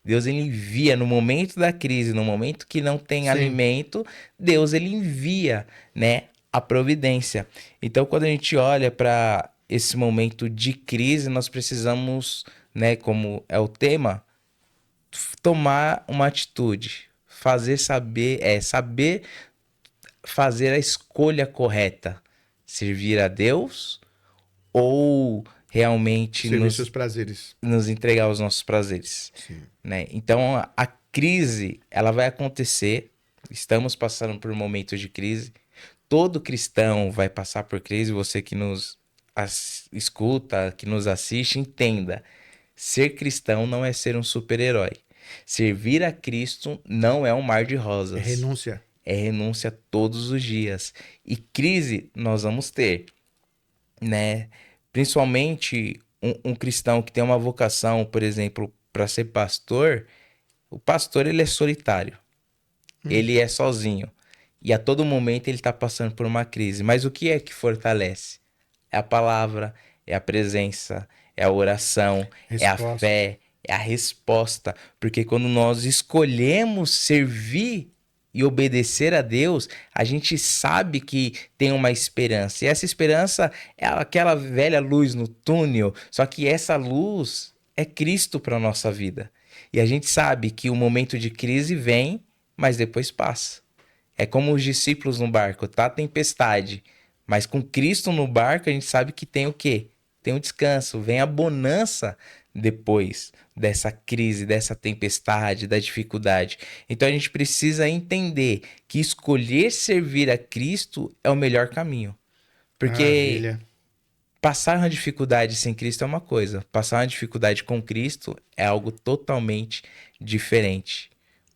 Deus ele envia no momento da crise, no momento que não tem Sim. alimento, Deus ele envia, né, a providência. Então, quando a gente olha para esse momento de crise, nós precisamos, né, como é o tema, tomar uma atitude, saber fazer a escolha correta, servir a Deus ou realmente Servir seus prazeres. nos entregar aos nossos prazeres, Sim. né? Então a crise ela vai acontecer. Estamos passando por momentos de crise. Todo cristão vai passar por crise. Você que nos escuta, que nos assiste, entenda. Ser cristão não é ser um super-herói. Servir a Cristo não é um mar de É rosas. renúncia. É renúncia todos os dias. E crise nós vamos ter, né? Principalmente um cristão que tem uma vocação, por exemplo, para ser pastor, o pastor ele é solitário, Hum. ele é sozinho e a todo momento ele está passando por uma crise. Mas o que é que fortalece? É a palavra, é a presença, é a oração, é a Resposta. fé, é a resposta. Porque quando nós escolhemos servir e obedecer a Deus, a gente sabe que tem uma esperança. E essa esperança é aquela velha luz no túnel, só que essa luz é Cristo para a nossa vida. E a gente sabe que o momento de crise vem, mas depois passa. É como os discípulos no barco, tá? Tempestade. Mas com Cristo no barco, a gente sabe que tem o quê? Tem o descanso, vem a bonança depois dessa crise, dessa tempestade, da dificuldade. Então a gente precisa entender que escolher servir a Cristo é o melhor caminho. Porque Maravilha. passar uma dificuldade sem Cristo é uma coisa, passar uma dificuldade com Cristo é algo totalmente diferente.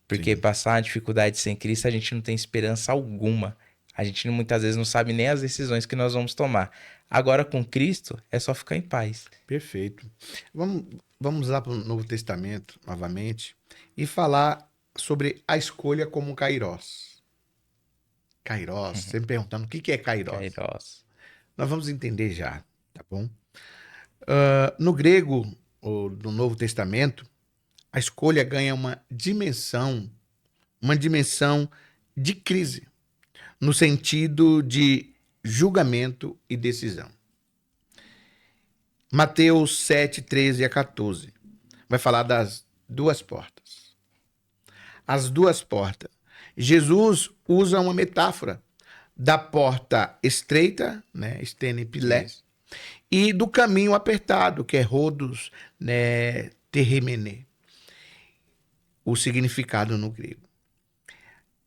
Porque Sim. passar uma dificuldade sem Cristo, a gente não tem esperança alguma. A gente muitas vezes não sabe nem as decisões que nós vamos tomar. Agora com Cristo é só ficar em paz. Perfeito. Vamos lá para o Novo Testamento, novamente, e falar sobre a escolha como Kairós. Kairós, sempre perguntando o que é Kairós. Kairos. Nós vamos entender já, tá bom? No grego, ou no Novo Testamento, a escolha ganha uma dimensão de crise, no sentido de julgamento e decisão. Mateus 7, 13 a 14 vai falar das duas portas. As duas portas. Jesus usa uma metáfora da porta estreita, né, stene pilé, Isso. e do caminho apertado, que é rodos, né, terremenê, o significado no grego.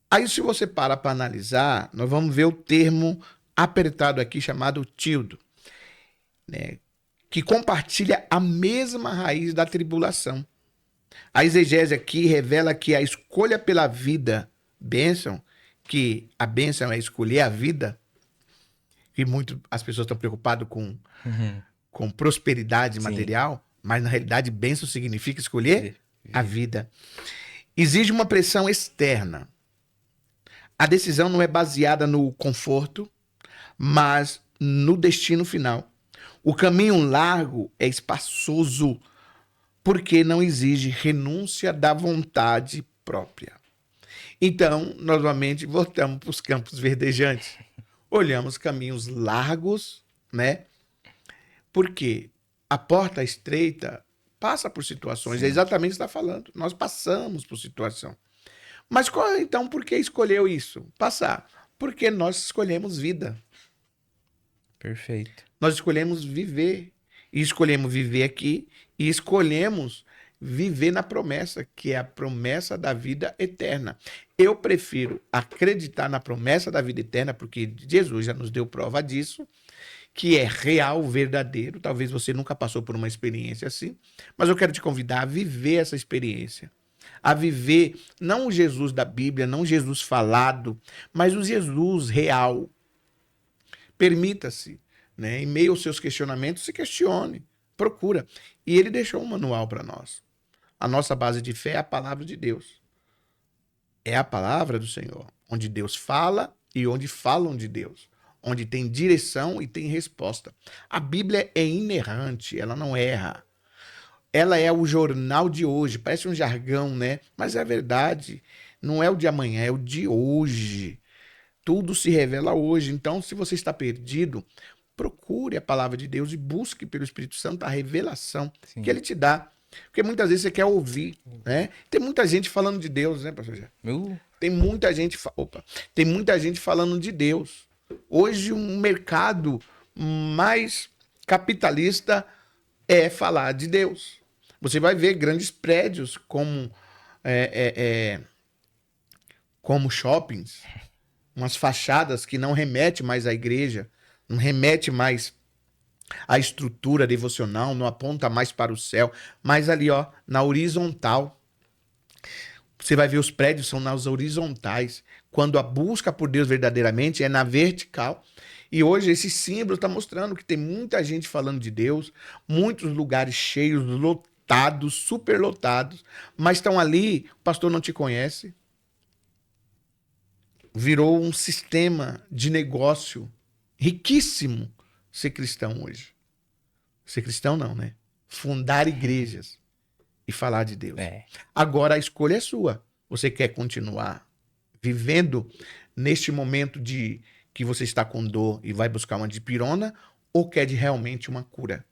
Aí, se você para analisar, nós vamos ver o termo apertado aqui chamado tildo, né, que compartilha a mesma raiz da tribulação. A exegese aqui revela que a escolha pela vida, bênção, que a bênção é escolher a vida, e muito as pessoas estão preocupadas com prosperidade Sim. material, mas na realidade bênção significa escolher a Vida. vida. Exige uma pressão externa. A decisão não é baseada no conforto, mas no destino final. O caminho largo é espaçoso, porque não exige renúncia da vontade própria. Então, novamente, voltamos para os campos verdejantes. Olhamos caminhos largos, né? Porque a porta estreita passa por situações, Sim. é exatamente o que você está falando. Nós passamos por situação. Mas então por que escolheu isso? Passar. Porque nós escolhemos vida. Perfeito. Nós escolhemos viver. E escolhemos viver aqui e escolhemos viver na promessa, que é a promessa da vida eterna. Eu prefiro acreditar na promessa da vida eterna, porque Jesus já nos deu prova disso, que é real, verdadeiro. Talvez você nunca passou por uma experiência assim, mas eu quero te convidar a viver essa experiência. A viver não o Jesus da Bíblia, não o Jesus falado, mas o Jesus real. Permita-se, né? Em meio aos seus questionamentos, se questione, procura. E ele deixou um manual para nós. A nossa base de fé é a palavra de Deus. É a palavra do Senhor, onde Deus fala e onde falam de Deus, onde tem direção e tem resposta. A Bíblia é inerrante, ela não erra. Ela é o jornal de hoje, parece um jargão, né? Mas é verdade. Não é o de amanhã, é o de hoje. Tudo se revela hoje. Então, se você está perdido, procure a palavra de Deus e busque pelo Espírito Santo a revelação Sim. que ele te dá. Porque muitas vezes você quer ouvir, né? Tem muita gente falando de Deus, né, pastor Jé? Tem muita gente, tem muita gente falando de Deus. Hoje um mercado mais capitalista é falar de Deus. Você vai ver grandes prédios como shoppings, umas fachadas que não remetem mais à igreja, não remete mais à estrutura devocional, não aponta mais para o céu, mas ali, ó, na horizontal. Você vai ver os prédios são nas horizontais, quando a busca por Deus verdadeiramente é na vertical. E hoje esse símbolo está mostrando que tem muita gente falando de Deus, muitos lugares cheios, lotados, superlotados, mas estão ali, o pastor não te conhece. Virou um sistema de negócio riquíssimo ser cristão hoje. Ser cristão não, né? Fundar igrejas e falar de Deus. Agora a escolha é sua. Você quer continuar vivendo neste momento de que você está com dor e vai buscar uma dipirona, ou quer de realmente uma cura?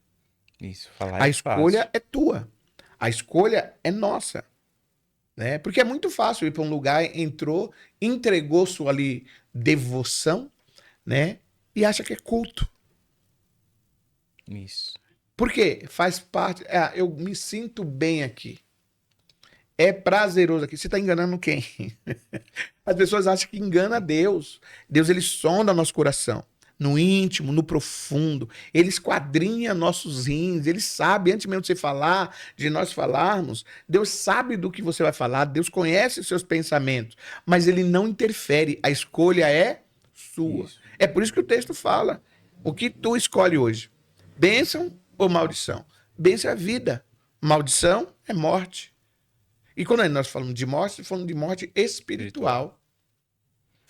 Isso, falar A é escolha fácil. é tua. A escolha é nossa. Né? Porque é muito fácil ir para um lugar, entrou, entregou sua ali devoção, né? E acha que é culto. Isso. Por quê? Faz parte. Eu me sinto bem aqui. É prazeroso aqui. Você está enganando quem? As pessoas acham que engana Deus. Deus, ele sonda nosso coração. No íntimo, no profundo. Ele esquadrinha nossos rins. Ele sabe, antes mesmo de você falar, de nós falarmos, Deus sabe do que você vai falar. Deus conhece os seus pensamentos. Mas ele não interfere. A escolha é sua. Isso. É por isso que o texto fala. O que tu escolhe hoje? Bênção ou maldição? Bênção é vida. Maldição é morte. E quando nós falamos de morte, falamos de morte espiritual.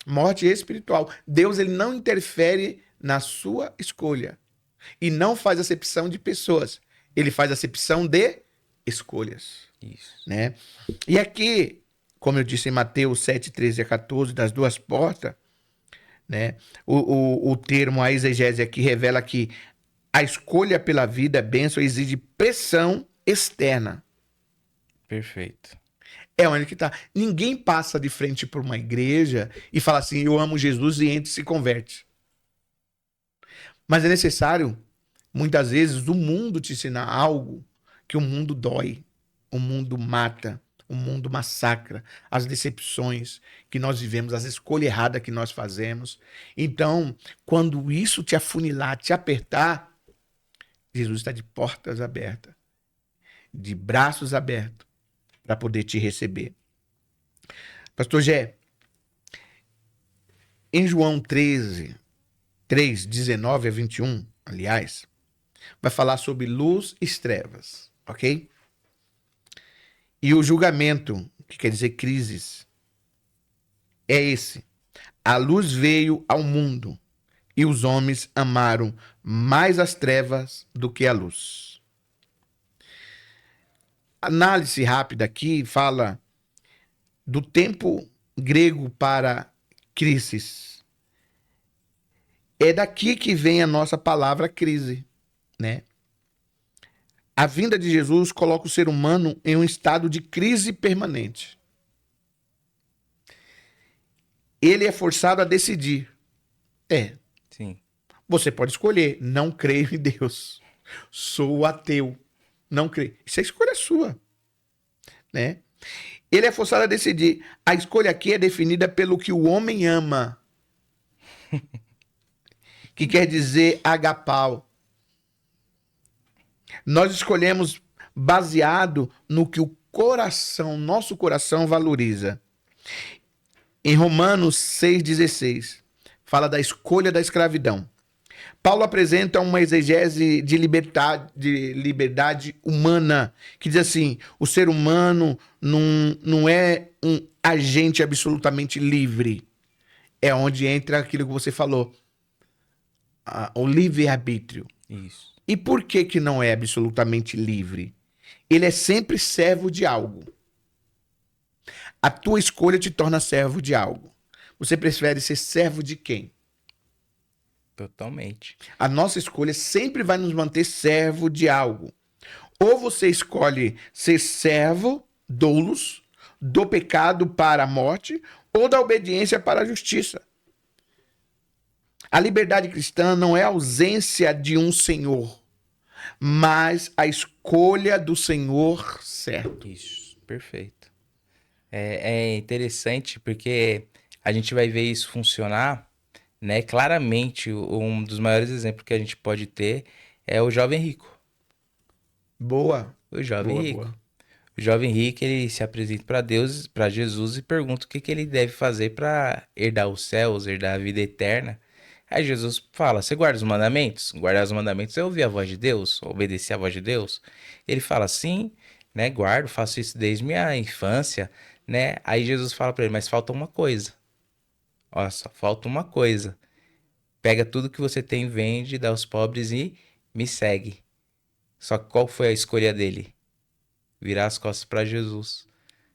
Morte espiritual. Deus, ele não interfere na sua escolha. E não faz acepção de pessoas. Ele faz acepção de escolhas. Isso. Né? E aqui, como eu disse em Mateus 7, 13 a 14, das duas portas, né? O termo, a exegese aqui revela que a escolha pela vida, bênção, exige pressão externa. Perfeito. É onde que tá. Ninguém passa de frente por uma igreja e fala assim, eu amo Jesus, e entra e se converte. Mas é necessário, muitas vezes, o mundo te ensinar algo que o mundo dói, o mundo mata, o mundo massacra, as decepções que nós vivemos, as escolhas erradas que nós fazemos. Então, quando isso te afunilar, te apertar, Jesus está de portas abertas, de braços abertos, para poder te receber. Pastor Gé, em João 13, 3, 19 a 21, aliás, vai falar sobre luz e trevas, ok? E o julgamento, que quer dizer crises, é esse. A luz veio ao mundo e os homens amaram mais as trevas do que a luz. Análise rápida aqui fala do tempo grego para crises. É daqui que vem a nossa palavra crise, né? A vinda de Jesus coloca o ser humano em um estado de crise permanente. Ele é forçado a decidir. Sim. Você pode escolher, não creio em Deus. Sou ateu. Não creio. Isso é escolha sua, né? Ele é forçado a decidir. A escolha aqui é definida pelo que o homem ama. Que quer dizer agapau. Nós escolhemos baseado no que o coração, nosso coração valoriza. Em Romanos 6,16, fala da escolha da escravidão. Paulo apresenta uma exegese de liberdade humana, que diz assim, o ser humano não é um agente absolutamente livre. É onde entra aquilo que você falou, o livre-arbítrio. Isso. E por que que não é absolutamente livre? Ele é sempre servo de algo. A tua escolha te torna servo de algo. Você prefere ser servo de quem? Totalmente. A nossa escolha sempre vai nos manter servo de algo. Ou você escolhe ser servo, doulos, do pecado para a morte, ou da obediência para a justiça. A liberdade cristã não é a ausência de um senhor, mas a escolha do senhor certo. Isso, perfeito. É interessante porque a gente vai ver isso funcionar, né? Claramente, um dos maiores exemplos que a gente pode ter é o jovem rico. Boa. O jovem Boa, rico. boa. O jovem rico, ele se apresenta para Deus, para Jesus e pergunta o que que ele deve fazer para herdar os céus, herdar a vida eterna. Aí Jesus fala: Você guarda os mandamentos? Guardar os mandamentos é ouvir a voz de Deus, obedecer a voz de Deus. Ele fala: Sim, né? Guardo, faço isso desde minha infância, né? Aí Jesus fala para ele: Mas falta uma coisa. Olha só, falta uma coisa. Pega tudo que você tem, vende, dá aos pobres e me segue. Só que qual foi a escolha dele? Virar as costas para Jesus,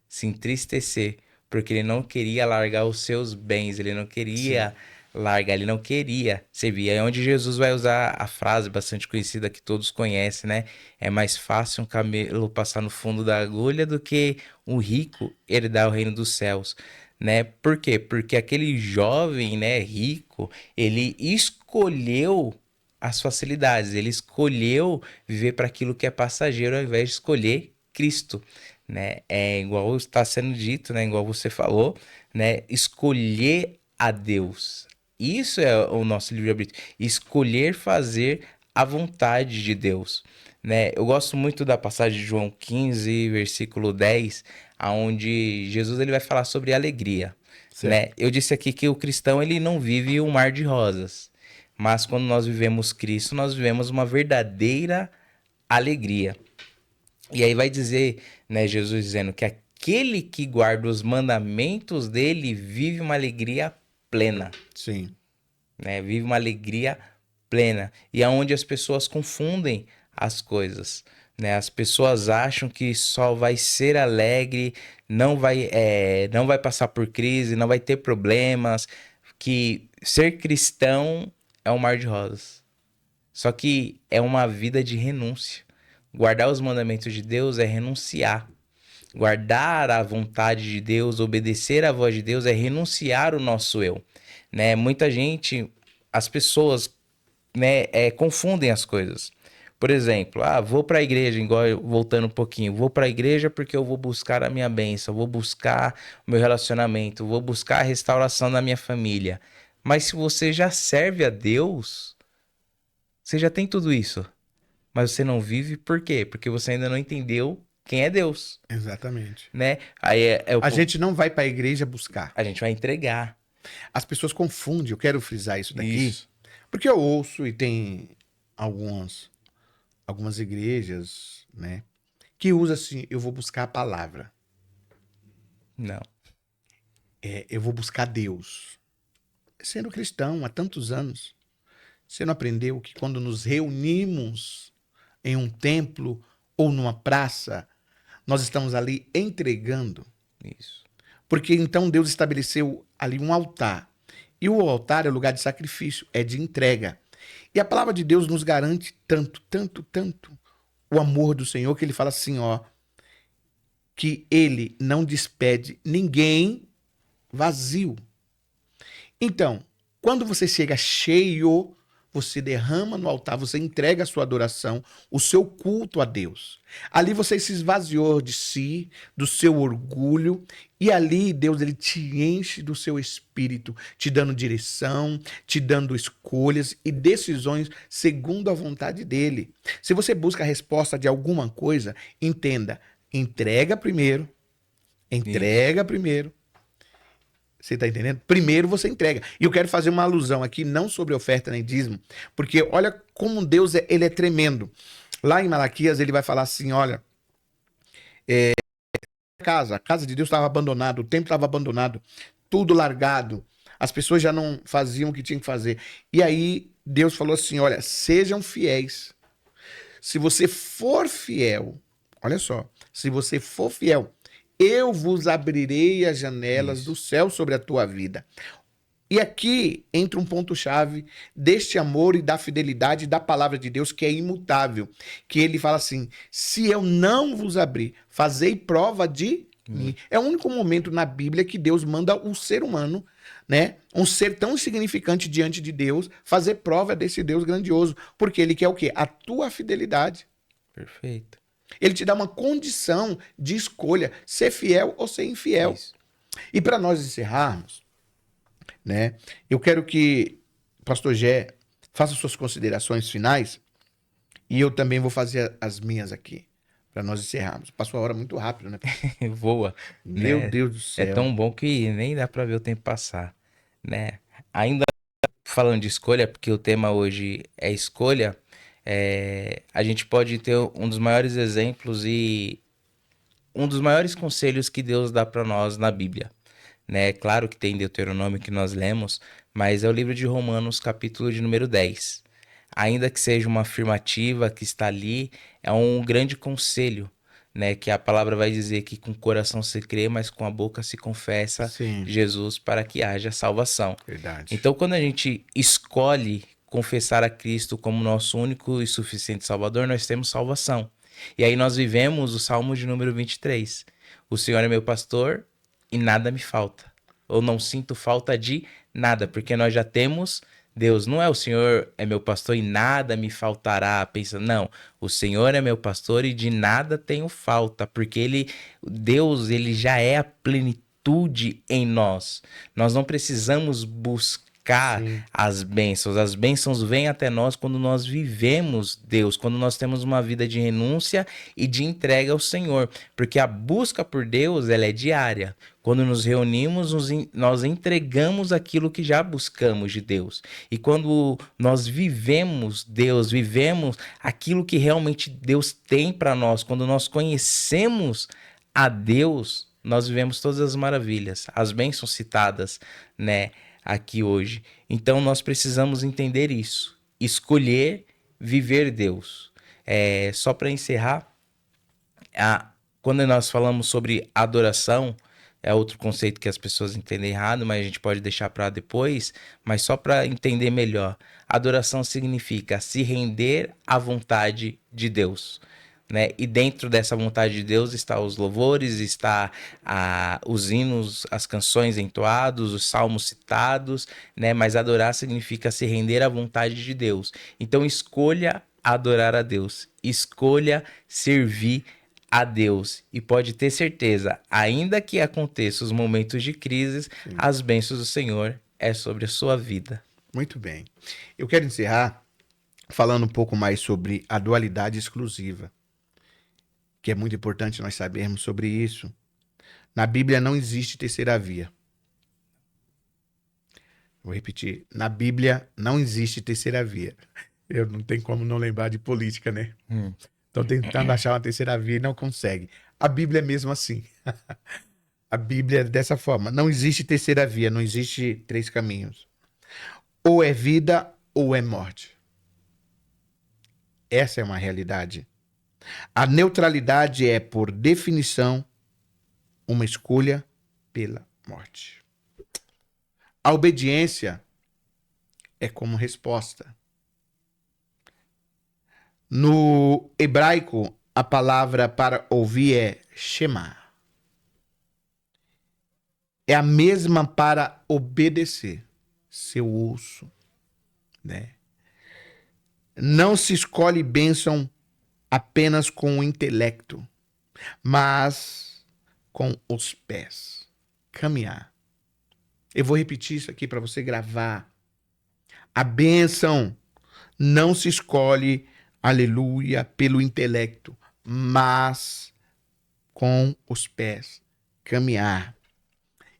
se entristecer, porque ele não queria largar os seus bens, ele não queria largar, ele não queria servir. É onde Jesus vai usar a frase bastante conhecida que todos conhecem, né? É mais fácil um camelo passar no fundo da agulha do que um rico herdar o reino dos céus, né? Por quê? Porque aquele jovem, né, rico, ele escolheu as facilidades, ele escolheu viver para aquilo que é passageiro ao invés de escolher Cristo, né? É igual está sendo dito, né? Igual você falou, né? Escolher a Deus. Isso é o nosso livre-arbítrio. Escolher fazer a vontade de Deus, né? Eu gosto muito da passagem de João 15, versículo 10, aonde Jesus ele vai falar sobre alegria, né? Certo. Eu disse aqui que o cristão ele não vive um mar de rosas, mas quando nós vivemos Cristo, nós vivemos uma verdadeira alegria. E aí vai dizer, né, Jesus dizendo que aquele que guarda os mandamentos dele vive uma alegria plena, Sim. né? Vive uma alegria plena. E é onde as pessoas confundem as coisas, né? As pessoas acham que só vai ser alegre, não vai passar por crise, não vai ter problemas, que ser cristão é um mar de rosas. Só que é uma vida de renúncia. Guardar os mandamentos de Deus é renunciar. Guardar a vontade de Deus, obedecer à voz de Deus é renunciar o nosso eu, né? Muita gente, as pessoas, né, confundem as coisas. Por exemplo, vou para a igreja, voltando um pouquinho, vou para a igreja porque eu vou buscar a minha bênção, vou buscar o meu relacionamento, vou buscar a restauração da minha família. Mas se você já serve a Deus, você já tem tudo isso. Mas você não vive por quê? Porque você ainda não entendeu quem é Deus, Exatamente. né? Aí A gente não vai para a igreja buscar. a gente vai entregar. As pessoas confundem, eu quero frisar isso daqui, Isso. porque eu ouço e tem algumas igrejas, né, que usa assim, eu vou buscar a palavra, Não. eu vou buscar Deus. Sendo cristão há tantos anos, você não aprendeu que quando nos reunimos em um templo ou numa praça, nós estamos ali entregando? Isso. Porque então Deus estabeleceu ali um altar. E o altar é lugar de sacrifício, é de entrega. E a palavra de Deus nos garante tanto, tanto, tanto. o amor do Senhor, que ele fala assim, ó, que ele não despede ninguém vazio. Então, quando você chega cheio, você derrama no altar, você entrega a sua adoração, o seu culto a Deus. Ali você se esvaziou de si, do seu orgulho, e ali Deus ele te enche do seu espírito, te dando direção, te dando escolhas e decisões segundo a vontade dele. Se você busca a resposta de alguma coisa, entenda, entrega primeiro, Isso. entrega primeiro. Você está entendendo? Primeiro você entrega. E eu quero fazer uma alusão aqui, não sobre oferta nem dízimo, porque olha como Deus ele é tremendo. Lá em Malaquias ele vai falar assim, olha, a casa de Deus estava abandonada, o templo estava abandonado, tudo largado, as pessoas já não faziam o que tinham que fazer. E aí Deus falou assim, olha, sejam fiéis. Se você for fiel, olha só, se você for fiel, eu vos abrirei as janelas do Isso. céu sobre a tua vida. E aqui entra um ponto-chave deste amor e da fidelidade da palavra de Deus, que é imutável. Que ele fala assim: se eu não vos abrir, fazei prova de mim. É o único momento na Bíblia que Deus manda o ser humano, né? Um ser tão insignificante diante de Deus, fazer prova desse Deus grandioso. Porque ele quer o quê? A tua fidelidade. Perfeito. Ele te dá uma condição de escolha: ser fiel ou ser infiel. Isso. E para nós encerrarmos, né? Eu quero que o pastor Gé faça suas considerações finais e eu também vou fazer as minhas aqui, para nós encerrarmos. Passou a hora muito rápido, né, pastor? Voa, Meu né? Deus do É céu. tão bom que nem dá pra ver o tempo passar, né? Ainda falando de escolha, porque o tema hoje é escolha, a gente pode ter um dos maiores exemplos e um dos maiores conselhos que Deus dá pra nós na Bíblia, né? Claro que tem Deuteronômio que nós lemos, mas é o livro de Romanos, capítulo de número 10. Ainda que seja uma afirmativa que está ali, é um grande conselho, né? Que a palavra vai dizer que com o coração se crê, mas com a boca se confessa Sim, Jesus para que haja salvação. verdade. Então, quando a gente escolhe confessar a Cristo como nosso único e suficiente Salvador, nós temos salvação. E aí nós vivemos o Salmo de número 23. O Senhor é meu pastor e nada me falta. Eu não sinto falta de nada, porque nós já temos Deus. Não é o Senhor é meu pastor e nada me faltará. Pensa, não. O Senhor é meu pastor e de nada tenho falta, porque Deus, ele já é a plenitude em nós. Nós não precisamos buscar Sim, as bênçãos vêm até nós quando nós vivemos Deus, quando nós temos uma vida de renúncia e de entrega ao Senhor, porque a busca por Deus, ela é diária. Quando nos reunimos, nós entregamos aquilo que já buscamos de Deus. E quando nós vivemos Deus, vivemos aquilo que realmente Deus tem para nós, quando nós conhecemos a Deus, nós vivemos todas as maravilhas, as bênçãos citadas, né, aqui hoje. Então nós precisamos entender isso, escolher viver Deus. Só para encerrar, quando nós falamos sobre adoração, é outro conceito que as pessoas entendem errado, mas a gente pode deixar para depois. Mas só para entender melhor, adoração significa se render à vontade de Deus, né? E dentro dessa vontade de Deus está os louvores, está os hinos, as canções entoados, os salmos citados, né? Mas adorar significa se render à vontade de Deus. Então escolha adorar a Deus, escolha servir a Deus e pode ter certeza, ainda que aconteçam os momentos de crise, sim. as bênçãos do Senhor é sobre a sua vida. Muito bem. Eu quero encerrar falando um pouco mais sobre a dualidade exclusiva, que é muito importante nós sabermos sobre isso. Na Bíblia não existe terceira via. Vou repetir. Na Bíblia não existe terceira via. Eu não tenho como não lembrar de política, né? Hum. Estão tentando achar uma terceira via e não consegue. A Bíblia é mesmo assim. A Bíblia é dessa forma. Não existe terceira via, não existe três caminhos. Ou é vida ou é morte. Essa é uma realidade. A neutralidade é, por definição, uma escolha pela morte. A obediência é como resposta. No hebraico, a palavra para ouvir é shema. É a mesma para obedecer. Seu ouço, né? Não se escolhe bênção apenas com o intelecto, mas com os pés. Caminhar. Eu vou repetir isso aqui para você gravar. A bênção não se escolhe, aleluia, pelo intelecto, mas com os pés. Caminhar.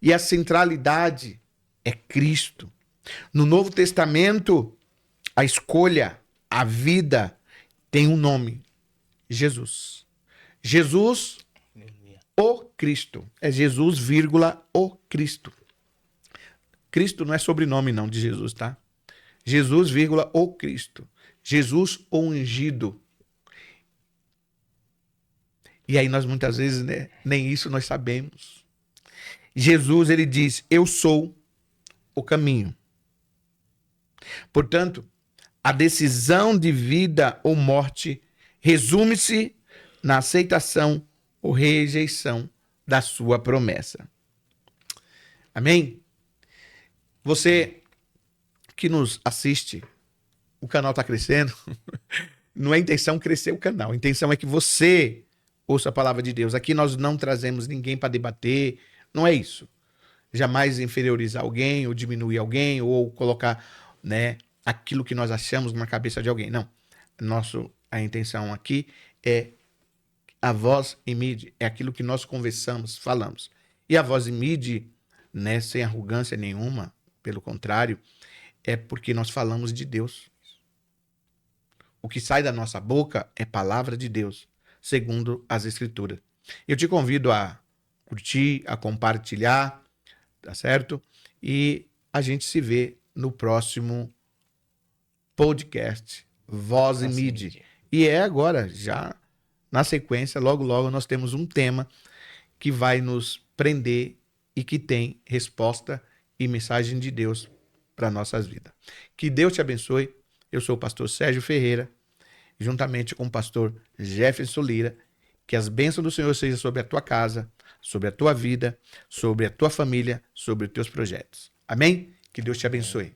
E a centralidade é Cristo. No Novo Testamento, a escolha, a vida, tem um nome: Jesus. Jesus, o Cristo. É Jesus, vírgula, o Cristo. Cristo não é sobrenome não de Jesus, tá? Jesus, vírgula, o Cristo. Jesus, o ungido. E aí nós muitas vezes, né, nem isso nós sabemos. Jesus, ele diz, eu sou o caminho. Portanto, a decisão de vida ou morte resume-se na aceitação ou rejeição da sua promessa. Amém? Você que nos assiste, o canal está crescendo. Não é intenção crescer o canal. A intenção é que você ouça a palavra de Deus. Aqui nós não trazemos ninguém para debater. Não é isso. Jamais inferiorizar alguém, ou diminuir alguém, ou colocar, né, aquilo que nós achamos na cabeça de alguém. Não. A intenção aqui é a voz em mídia, é aquilo que nós conversamos, falamos. E a voz em mídia, né, sem arrogância nenhuma, pelo contrário, é porque nós falamos de Deus. O que sai da nossa boca é palavra de Deus, segundo as Escrituras. Eu te convido a curtir, a compartilhar, tá certo? E a gente se vê no próximo podcast, Voz em Mídia. E é agora, já na sequência, logo, logo nós temos um tema que vai nos prender e que tem resposta e mensagem de Deus para nossas vidas. Que Deus te abençoe. Eu sou o pastor Sérgio Ferreira, juntamente com o pastor Jefferson Lira. Que as bênçãos do Senhor sejam sobre a tua casa, sobre a tua vida, sobre a tua família, sobre os teus projetos. Amém? Que Deus te abençoe.